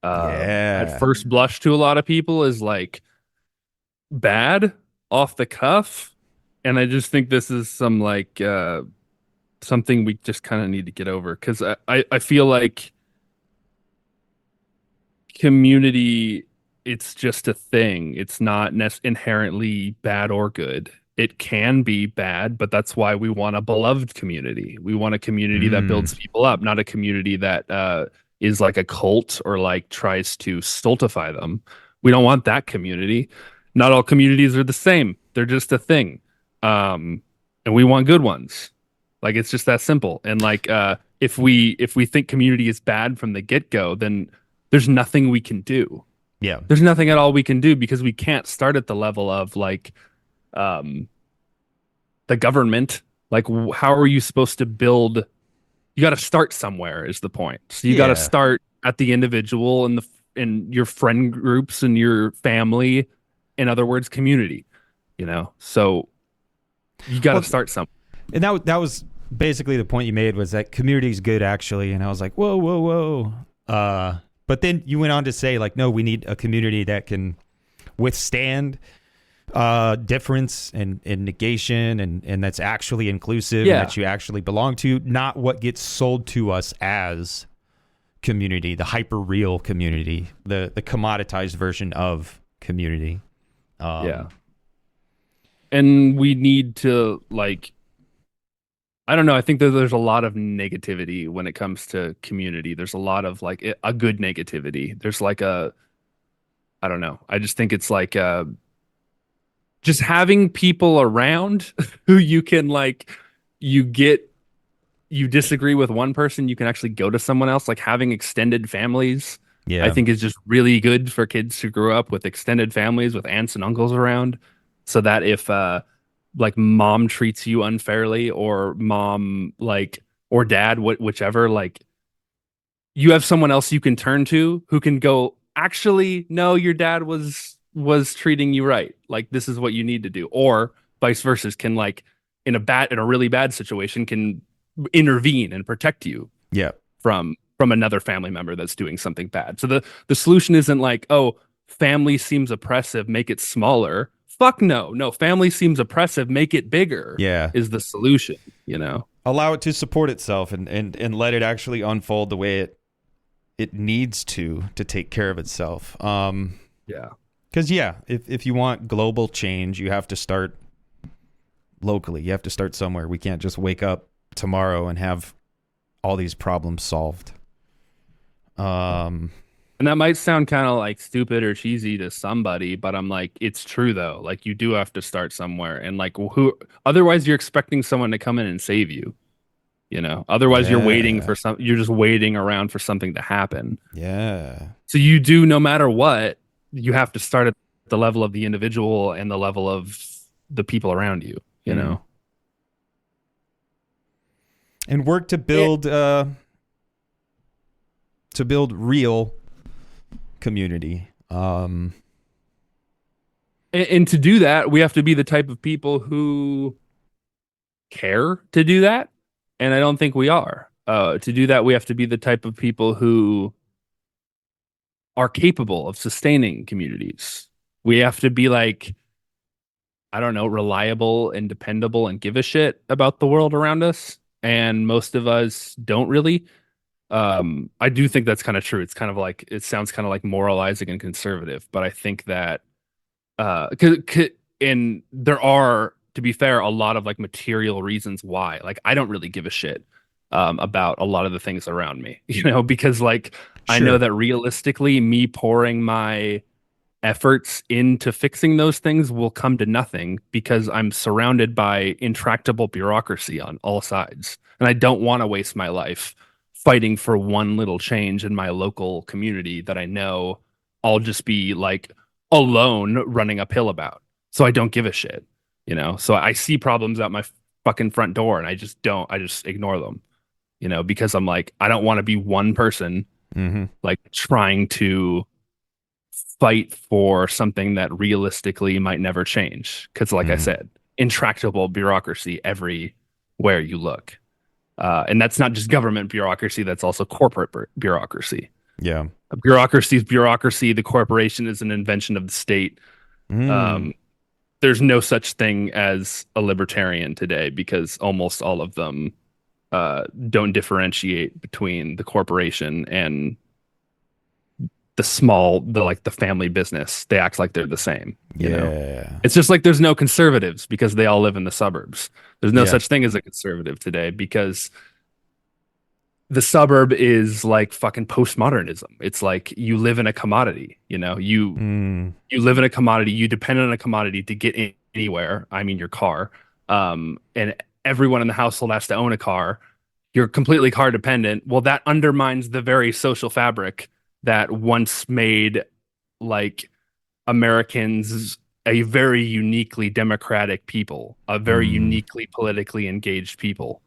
at Yeah. first blush to a lot of people is like bad off the cuff. And I just think this is some like something we just kind of need to get over because I feel like community, it's just a thing. It's not inherently bad or good. It can be bad, but that's why we want a beloved community. We want a community that Mm. builds people up, not a community that is like a cult or like tries to stultify them. We don't want that community. Not all communities are the same. They're just a thing. And we want good ones. Like it's just that simple. And like if we think community is bad from the get-go, then there's nothing we can do. Yeah. There's nothing at all we can do because we can't start at the level of like um the government. Like how are you supposed to build? You got to start somewhere is the point. So you got to Yeah. start at the individual and the in your friend groups and your family, in other words community, so you got to Well, start somewhere. and that was basically the point you made, was that community is good actually. And I was like, whoa, whoa, whoa. But then you went on to say like, no, we need a community that can withstand difference and negation, and that's actually inclusive, Yeah. and that you actually belong to, not what gets sold to us as community, the hyper real community, the commoditized version of community. Yeah. And we need to like I don't know. I think that there's a lot of negativity when it comes to community. There's a lot of like a good negativity. There's like I don't know. I just think it's like just having people around who you can like you get you disagree with one person, you can actually go to someone else. Like having extended families, I Yeah. think is just really good for kids who grew up with extended families with aunts and uncles around, so that if like mom treats you unfairly or mom like or dad whichever, like you have someone else you can turn to who can go, actually no, your dad was treating you right, like this is what you need to do, or vice versa, can like in a really bad situation can intervene and protect you Yeah. from another family member that's doing something bad. So the solution isn't like, oh, family seems oppressive, make it smaller. Fuck no. No, family seems oppressive, make it bigger Yeah. is the solution. Allow it to support itself, and let it actually unfold the way it needs to take care of itself. Yeah. Because if you want global change, you have to start locally. You have to start somewhere. We can't just wake up tomorrow and have all these problems solved. And that might sound kind of like stupid or cheesy to somebody, but I'm like, it's true though. Like you do have to start somewhere, and like who? Otherwise, you're expecting someone to come in and save you. Otherwise, Yeah. you're just waiting around for something to happen. Yeah. So you do, no matter what, you have to start at the level of the individual and the level of the people around you. You Mm. know. And work to build real community. And to do that, we have to be the type of people who care to do that. And I don't think we are. To do that, we have to be the type of people who are capable of sustaining communities. We have to be like, I don't know, reliable and dependable and give a shit about the world around us. And most of us don't really. I do think that's kind of true. It's kind of like, it sounds kind of like moralizing and conservative, but I think that and there are, to be fair, a lot of like material reasons why. Like I don't really give a shit about a lot of the things around me, because like I know Sure. that realistically, me pouring my efforts into fixing those things will come to nothing because I'm surrounded by intractable bureaucracy on all sides. And I don't want to waste my life fighting for one little change in my local community that I know I'll just be like alone running uphill about. So I don't give a shit, you know? So I see problems out my fucking front door and I just ignore them, you know, because I'm like, I don't want to be one person Mm-hmm. like trying to fight for something that realistically might never change. Because, like I Mm-hmm. said, intractable bureaucracy everywhere you look. And that's not just government bureaucracy, that's also corporate bureaucracy. Yeah. Bureaucracy is bureaucracy. The corporation is an invention of the state. Mm. Um, there's no such thing as a libertarian today because almost all of them don't differentiate between the corporation and the family business. They act like they're the same, you know? Yeah. It's just like there's no conservatives because they all live in the suburbs. There's no Yeah. such thing as a conservative today because the suburb is like fucking postmodernism. It's like you live in a commodity, you know? Mm. You live in a commodity, you depend on a commodity to get anywhere. I mean your car. And everyone in the household has to own a car. You're completely car dependent. Well, that undermines the very social fabric that once made like Americans a very uniquely democratic people, a very Mm. uniquely politically engaged people.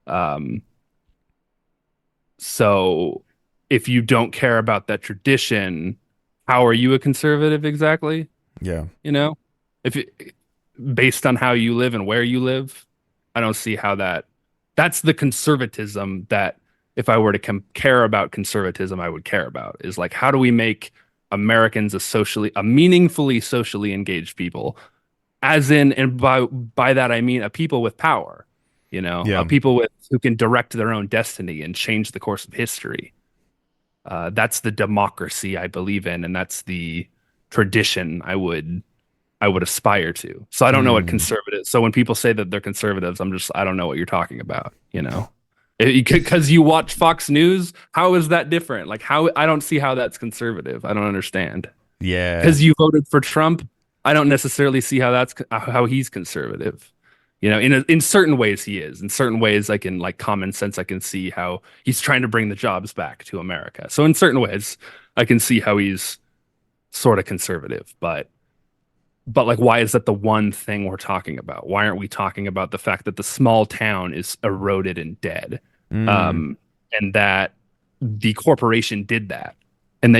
Um, so if you don't care about that tradition, how are you a conservative exactly? Yeah. You know, if it, based on how you live and where you live, I don't see how that's the conservatism that if I were to care about conservatism, I would care about is like, how do we make Americans a meaningfully socially engaged people? As in, and by that I mean a people with power, you know, a Yeah. people with who can direct their own destiny and change the course of history. That's the democracy I believe in, and that's the tradition I would aspire to. So I don't know what Mm. conservatives. So when people say that they're conservatives, I don't know what you're talking about, you know? Because you watch Fox News, how is that different? Like how I don't see how that's conservative. I don't understand. Yeah. Because you voted for Trump, I don't necessarily see how how he's conservative. You know, in certain ways he is. In certain ways, I can like common sense, I can see how he's trying to bring the jobs back to America. So in certain ways, I can see how he's sort of conservative, but like why is that the one thing we're talking about? Why aren't we talking about the fact that the small town is eroded and dead, Mm. um and that the corporation did that, and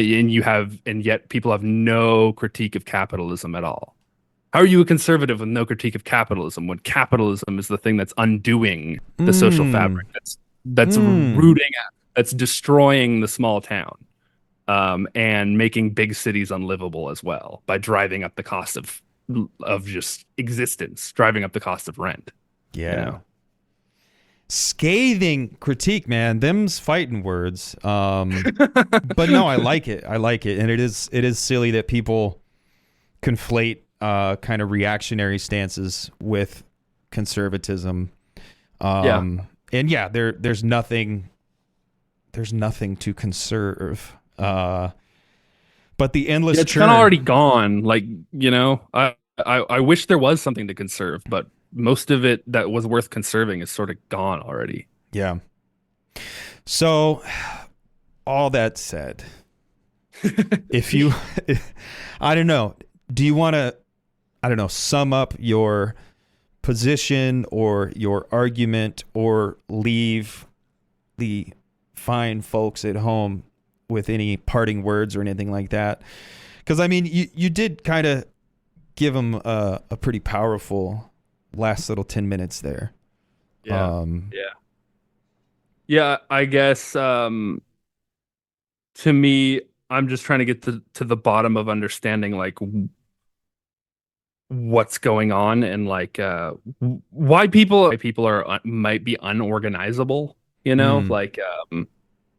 yet people have no critique of capitalism at all? How are you a conservative with no critique of capitalism when capitalism is the thing that's undoing the social Mm. fabric, that's Mm. rooting that's destroying the small town, and making big cities unlivable as well by driving up the cost of just existence, driving up the cost of rent, you Yeah. know? Scathing critique, man. Them's fighting words. But no, I like it. I like it. And it is silly that people conflate kind of reactionary stances with conservatism. Yeah. And yeah, there's nothing to conserve. But the endless Yeah, it's kind of churn. already gone. Like, you know, I wish there was something to conserve, but most of it that was worth conserving is sort of gone already. Yeah. So all that said, if you I don't know, do you want to, I don't know, sum up your position or your argument, or leave the fine folks at home with any parting words or anything like that? Because I mean, you did kind of give them a pretty powerful last little 10 minutes there. Yeah. Um, Yeah. Yeah, I guess to me, I'm just trying to get to the bottom of understanding like what's going on and like why people are might be unorganizable, you know? mm, Like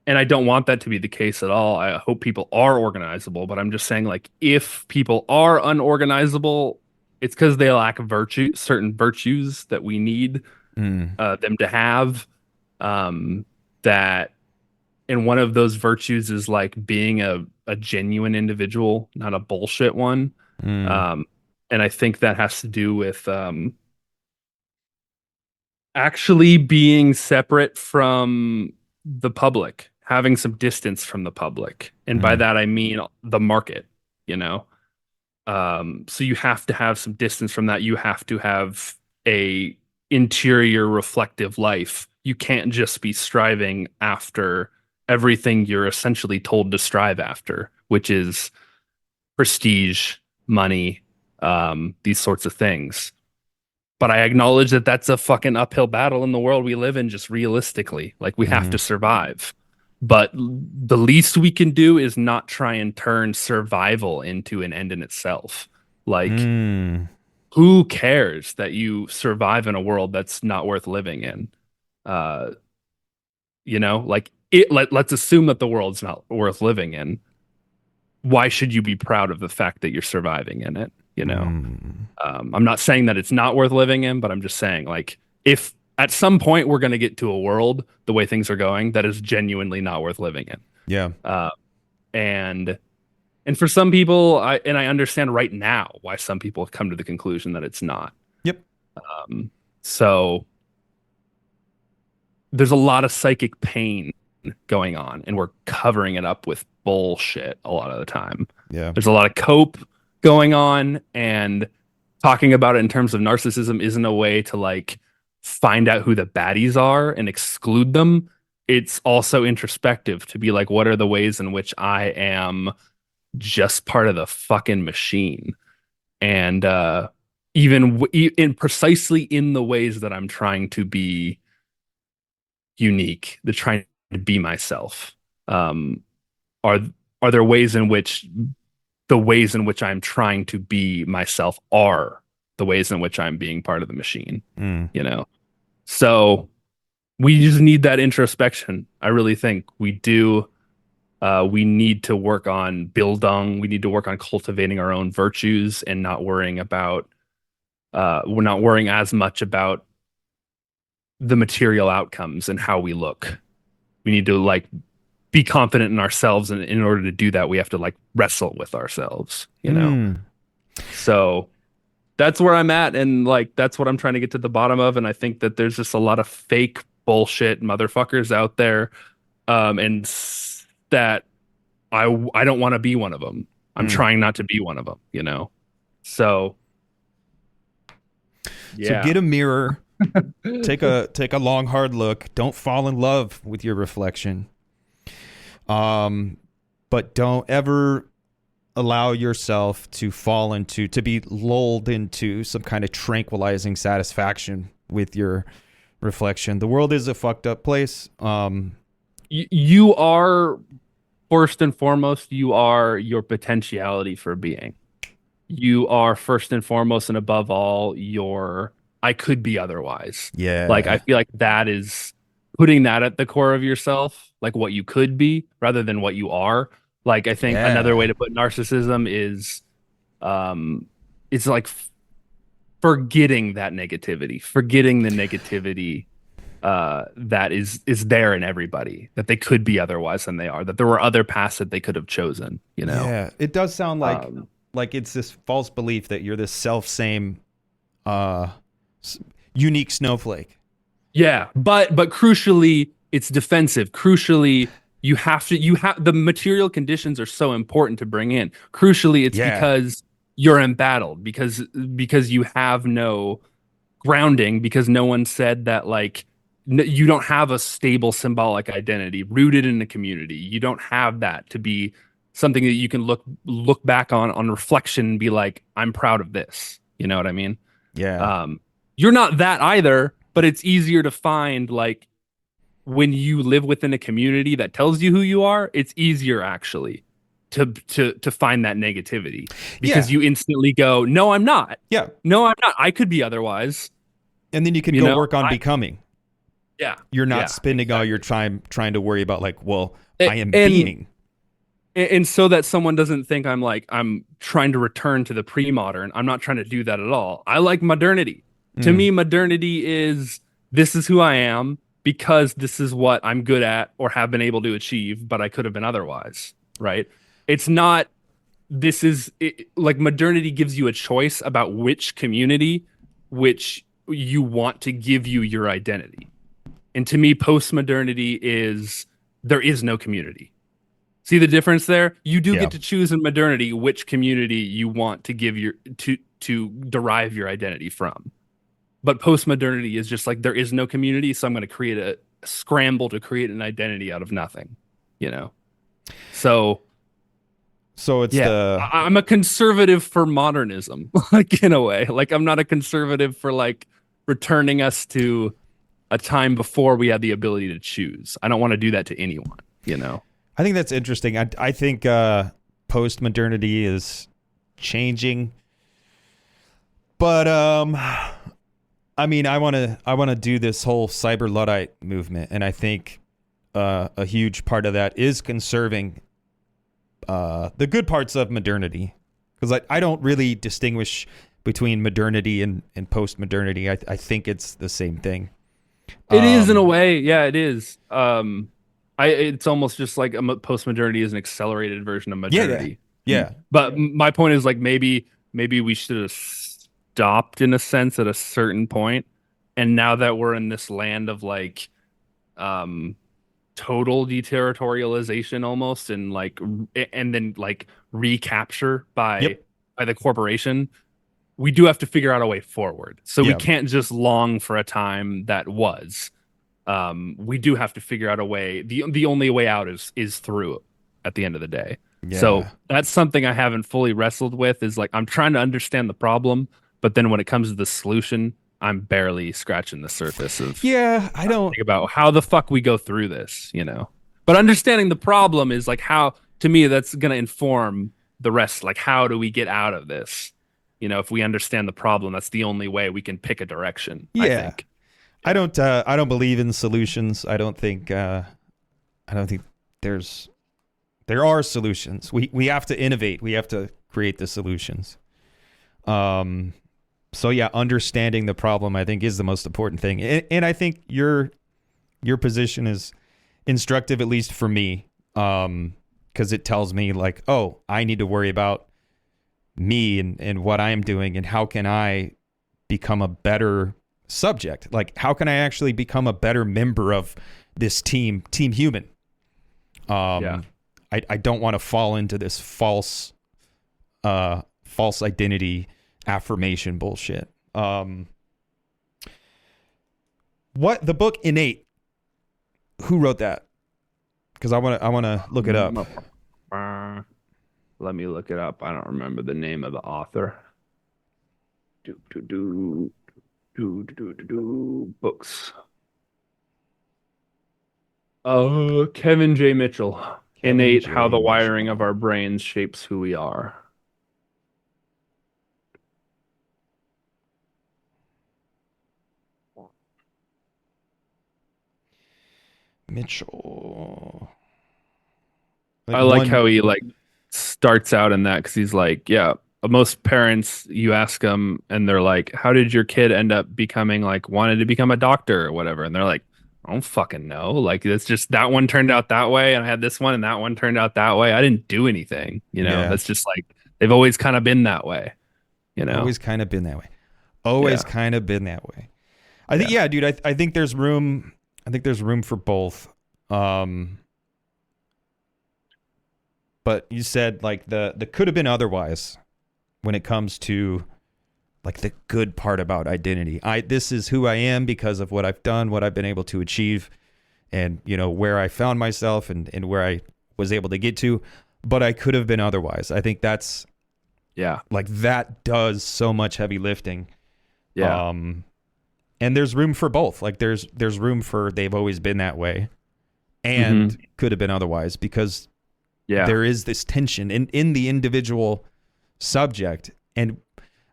and I don't want that to be the case at all. I hope people are organizable, but I'm just saying like if people are unorganizable, it's because they lack certain virtues that we need mm, them to have. That and one of those virtues is like being a genuine individual, not a bullshit one. Mm. Um, and I think that has to do with actually being separate from the public, having some distance from the public. And by Mm. that I mean the market, you know. So you have to have some distance from that. You have to have a interior reflective life. You can't just be striving after everything you're essentially told to strive after, which is prestige, money, these sorts of things. But I acknowledge that that's a fucking uphill battle in the world we live in, just realistically. Like we have Mm. to survive. But the least we can do is not try and turn survival into an end in itself. Like, Mm. who cares that you survive in a world that's not worth living in? Uh, like let's assume that the world's not worth living in. Why should you be proud of the fact that you're surviving in it? Mm. I'm not saying that it's not worth living in, but I'm just saying, like, if at some point we're going to get to a world the way things are going that is genuinely not worth living in. Yeah. Uh, and and for some people, I understand right now why some people have come to the conclusion that it's not. Yep. So there's a lot of psychic pain going on, and we're covering it up with bullshit a lot of the time. Yeah. There's a lot of cope going on, and talking about it in terms of narcissism isn't a way to like find out who the baddies are and exclude them. It's also introspective to be like, what are the ways in which I am just part of the fucking machine? And even in precisely in the ways that I'm trying to be unique, the trying to be myself. Um, are are there ways in which the ways in which I'm trying to be myself are the ways in which I'm being part of the machine, Mm. you know? So we just need that introspection. I really think we do. We need to work on Bildung. We need to work on cultivating our own virtues and not worrying about, we're not worrying as much about the material outcomes and how we look. We need to like be confident in ourselves. And in order to do that, we have to like wrestle with ourselves. Mm. So that's where I'm at. And like, that's what I'm trying to get to the bottom of. And I think that there's just a lot of fake bullshit motherfuckers out there. That I don't want to be one of them. I'm Mm. trying not to be one of them. So So yeah. get a mirror, take a long hard look. Don't fall in love with your reflection. But don't ever allow yourself to be lulled into some kind of tranquilizing satisfaction with your reflection. The world is a fucked up place. You are, first and foremost, you are your potentiality for being. You are first and foremost and above all your I could be otherwise. Like I Yeah. feel like that is putting that at the core of yourself, like what you could be rather than what you are. Like I think another way Yeah. to put narcissism is it's like forgetting that negativity, forgetting the negativity that is there in everybody, that they could be otherwise than they are, that there were other paths that they could have chosen. Yeah. It does sound Um, like it's this false belief that you're this self-same uh unique snowflake. Yeah, but crucially, it's defensive. Crucially, you have the material conditions are so important to bring in. Crucially, it's Yeah. because you're embattled, because you have no grounding, because no one said that like you don't have a stable symbolic identity rooted in the community. You don't have that to be something that you can look back on reflection and be like, I'm proud of this. You know what I mean? Yeah. Um, you're not that either, but it's easier to find like when you live within a community that tells you who you are, it's easier actually to find that negativity Yeah. because you instantly go, "No, I'm not. Yeah. No, I'm not. I could be otherwise." And then you can You go know? work on I becoming. Yeah. You're not Yeah. spending all your time trying to worry about like, well, A- I am And being. and so that someone doesn't think I'm trying to return to the pre-modern. I'm not trying to do that at all. I like modernity. To Mm. me, modernity is this is who I am because this is what I'm good at or have been able to achieve, but I could have been otherwise, right? It's not, like modernity gives you a choice about which you want to give you your identity. And to me, post-modernity is there is no community. See the difference there? You do Yeah. get to choose in modernity which community you want to give your to derive your identity from. But post-modernity is just like there is no community, so I'm going to create a scramble to create an identity out of nothing, you know? So So it's yeah, the I'm a conservative for modernism, like in a way. Like I'm not a conservative for like returning us to a time before we had the ability to choose. I don't want to do that to anyone, you know? I think that's interesting. I think post modernity is changing, but I mean, I wanna do this whole cyber luddite movement, and I think a huge part of that is conserving the good parts of modernity, because I don't really distinguish between modernity and post modernity. I think it's the same thing. It is in a Um, way. Yeah, it is. It's almost just like post-modernity is an accelerated version of yeah, yeah, modernity. yeah, But my point is like maybe we should have stopped in a sense at a certain point. And now that we're in this land of like um total deterritorialization almost and like and then like recapture yep, by the corporation, we do have to figure out a way forward. So we yeah, can't just long for a time that was. We do have to figure out a way. The only way out is through at the end of the day. So yeah. that's something I haven't fully wrestled with is like I'm trying to understand the problem, but then when it comes to the solution, I'm barely scratching the surface of Yeah, I don't. think about how the fuck we go through this, you know. But understanding the problem is like how to me that's going to inform the rest. Like how do we get out of this? You know, if we understand the problem, that's the only way we can pick a direction, I Yeah, think. I Yeah. don't. I don't believe in solutions. I don't think. I don't think there's. There are solutions. We have to innovate. We have to create the solutions. Um. So yeah, understanding the problem, I think, is the most important thing. And I think your position is instructive, at least for me, because it tells me like, oh, I need to worry about me and what I'm doing, and how can I become a better subject? Like, how can I actually become a better member of this team human? Yeah. I don't want to fall into this false identity affirmation bullshit. What the book Innate? Who wrote that? Because I want to look it up. Let me look it up. I don't remember the name of the author. Do do do do books. Kevin J. Mitchell. Kevin Innate: How J. the Wiring of Mitchell. Our Brains Shapes Who We Are. Mitchell. I Like like one. how he like starts out in that because he's like, yeah, most parents you ask them and they're like, how did your kid end up becoming like wanted to become a doctor or whatever? And they're like, I don't fucking know. Like it's just that one turned out that way, and I had this one, and that one turned out that way. I didn't do anything, you know. Yeah. That's just like they've always kind of been that way, you know. Always kind of been that way. Always Yeah, kind of been that way. I think, yeah. yeah, dude. I think there's room. I think there's room for both. Um, but you said like the could have been otherwise when it comes to like the good part about identity. This is who I am because of what I've done, what I've been able to achieve, and where I found myself and where I was able to get to. But I could have been otherwise. I think that's Yeah. like that does so much heavy lifting. Yeah. And there's room for both. Like there's room for they've always been that way Hmm. and could have been otherwise, because Yeah. there is this tension in the individual subject. And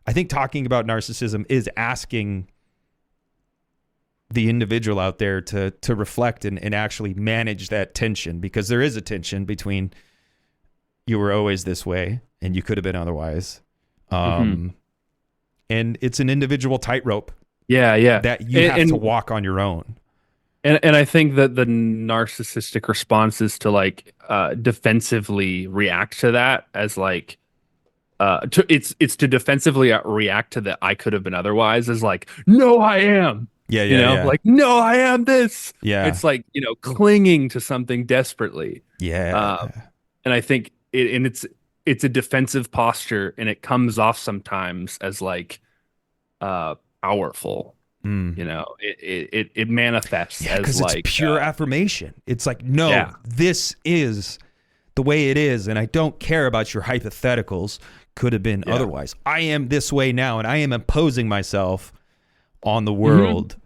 I think talking about narcissism is asking the individual out there to reflect and actually manage that tension, because there is a tension between you were always this way and you could have been otherwise. Hmm. And it's an individual tightrope Yeah. Yeah. that you have to And walk on your own. And I think that the narcissistic response is to like defensively react to that as like it's to defensively react to the I could have been otherwise as like no I am, Yeah, you yeah, know, yeah, like no I am this. yeah, It's like, you know, clinging to something desperately. yeah. Um, and I think it's a defensive posture, and it comes off sometimes as like powerful. Mm. You know, it manifests Yeah, as because it's like pure affirmation. It's like, no, yeah, this is the way it is, and I don't care about your hypotheticals. Could have been yeah. otherwise. I am this way now, and I am imposing myself on the Hmm. world.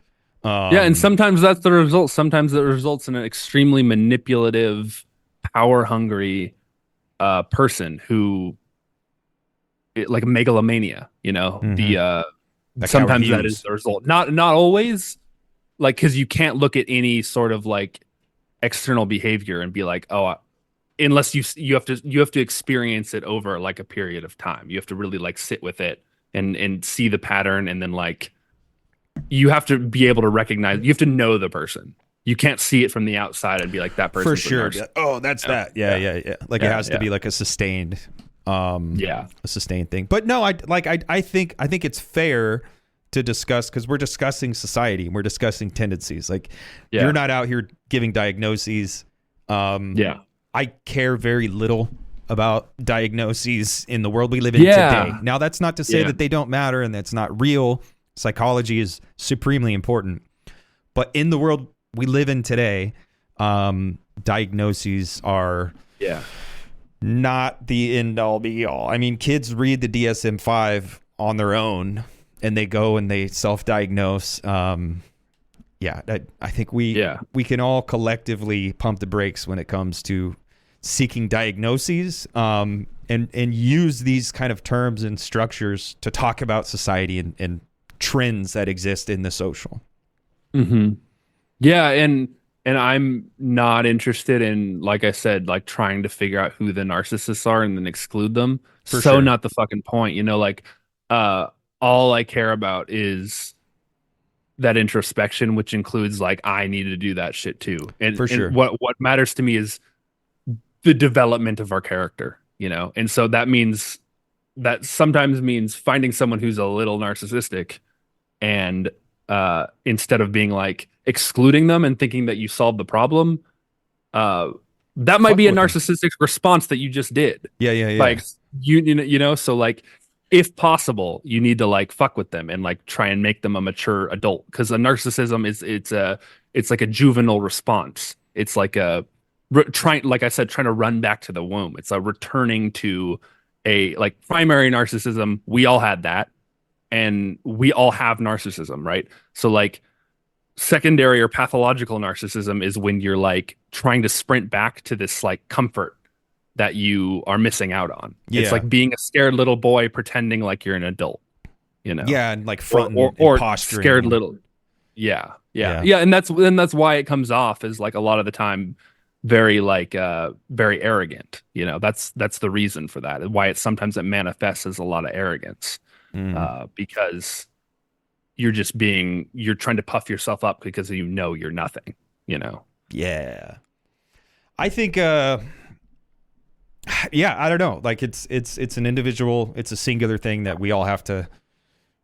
Yeah, and Um, sometimes that's the result. Sometimes it results in an extremely manipulative, power hungry person who like megalomania, you know, the mhm. Like Howard sometimes that is Hughes. the result. Not always, like because you can't look at any sort of like external behavior and be like, oh, unless you have to experience it over like a period of time. You have to really like sit with it and see the pattern, and then like you have to be able to recognize. You have to know the person. You can't see it from the outside and be like that For person's a sure. narcissist. Oh, that's Yeah, that. Yeah, yeah, yeah, yeah. Like it yeah, has to yeah, be like yeah, a sustained thing. But no, I think it's fair to discuss because we're discussing society and we're discussing tendencies. Like you're yeah, not out here giving diagnoses. Um, yeah, I care very little about diagnoses in the world we live in today. yeah, Now, that's not to say yeah, that they don't matter and that's not real. Psychology is supremely important. But in the world we live in today, diagnoses are yeah. not the end all be all. I mean, kids read the DSM 5 on their own and they go and they self diagnose. Yeah, I think Yeah. we can all collectively pump the brakes when it comes to seeking diagnoses, and use these kind of terms and structures to talk about society and trends that exist in the social. Hmm. Yeah, and I'm not interested in, like I said, like trying to figure out who the narcissists are and then exclude them. For So sure. not the fucking point, you know, like uh all I care about is that introspection, which includes like I need to do that shit too. For And sure. what matters to me is the development of our character, you know. And so that sometimes means finding someone who's a little narcissistic and instead of being like excluding them and thinking that you solved the problem, uh, that might Fuck be a with them. narcissistic response that you just did. Yeah, yeah, yeah. Like you know, so like if possible, you need to like fuck with them and like try and make them a mature adult because a narcissism is it's like a juvenile response. It's like a trying, like I said, trying to run back to the womb. It's a returning to a like primary narcissism. We all had that, and we all have narcissism, right? So like secondary or pathological narcissism is when you're like trying to sprint back to this like comfort that you are missing out on. It's Yeah. like being a scared little boy pretending like you're an adult, you know, Yeah, and like or fronting and or posturing scared and little. Yeah, yeah, yeah. yeah, and that's why it comes off as like a lot of the time very like very arrogant. You know, that's the reason for that. Why it manifests as a lot of arrogance, Mm. because you're trying to puff yourself up because you know you're nothing, you know. Yeah. I think yeah, I don't know. Like it's an individual, it's a singular thing that we all have to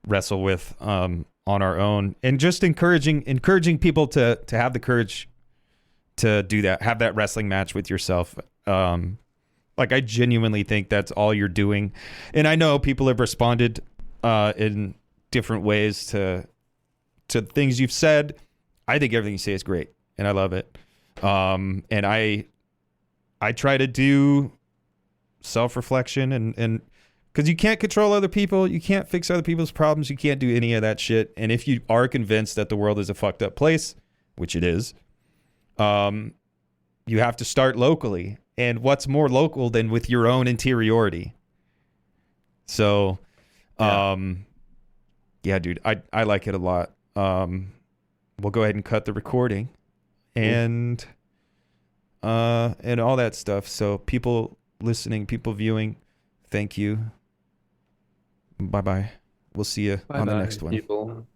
wrestle with on our own, and just encouraging people to have the courage to do that, have that wrestling match with yourself. Like I genuinely think that's all you're doing, and I know people have responded in different ways to things you've said. I think everything you say is great, and I love it. And I try to do self-reflection and because you can't control other people, you can't fix other people's problems, you can't do any of that shit. And if you are convinced that the world is a fucked up place, which it is, you have to start locally. And what's more local than with your own interiority? So, Yeah. yeah, dude, I like it a lot. We'll go ahead and cut the recording and all that stuff. So people listening, people viewing, thank you. Bye bye. We'll see you Bye on the bye, next one. people.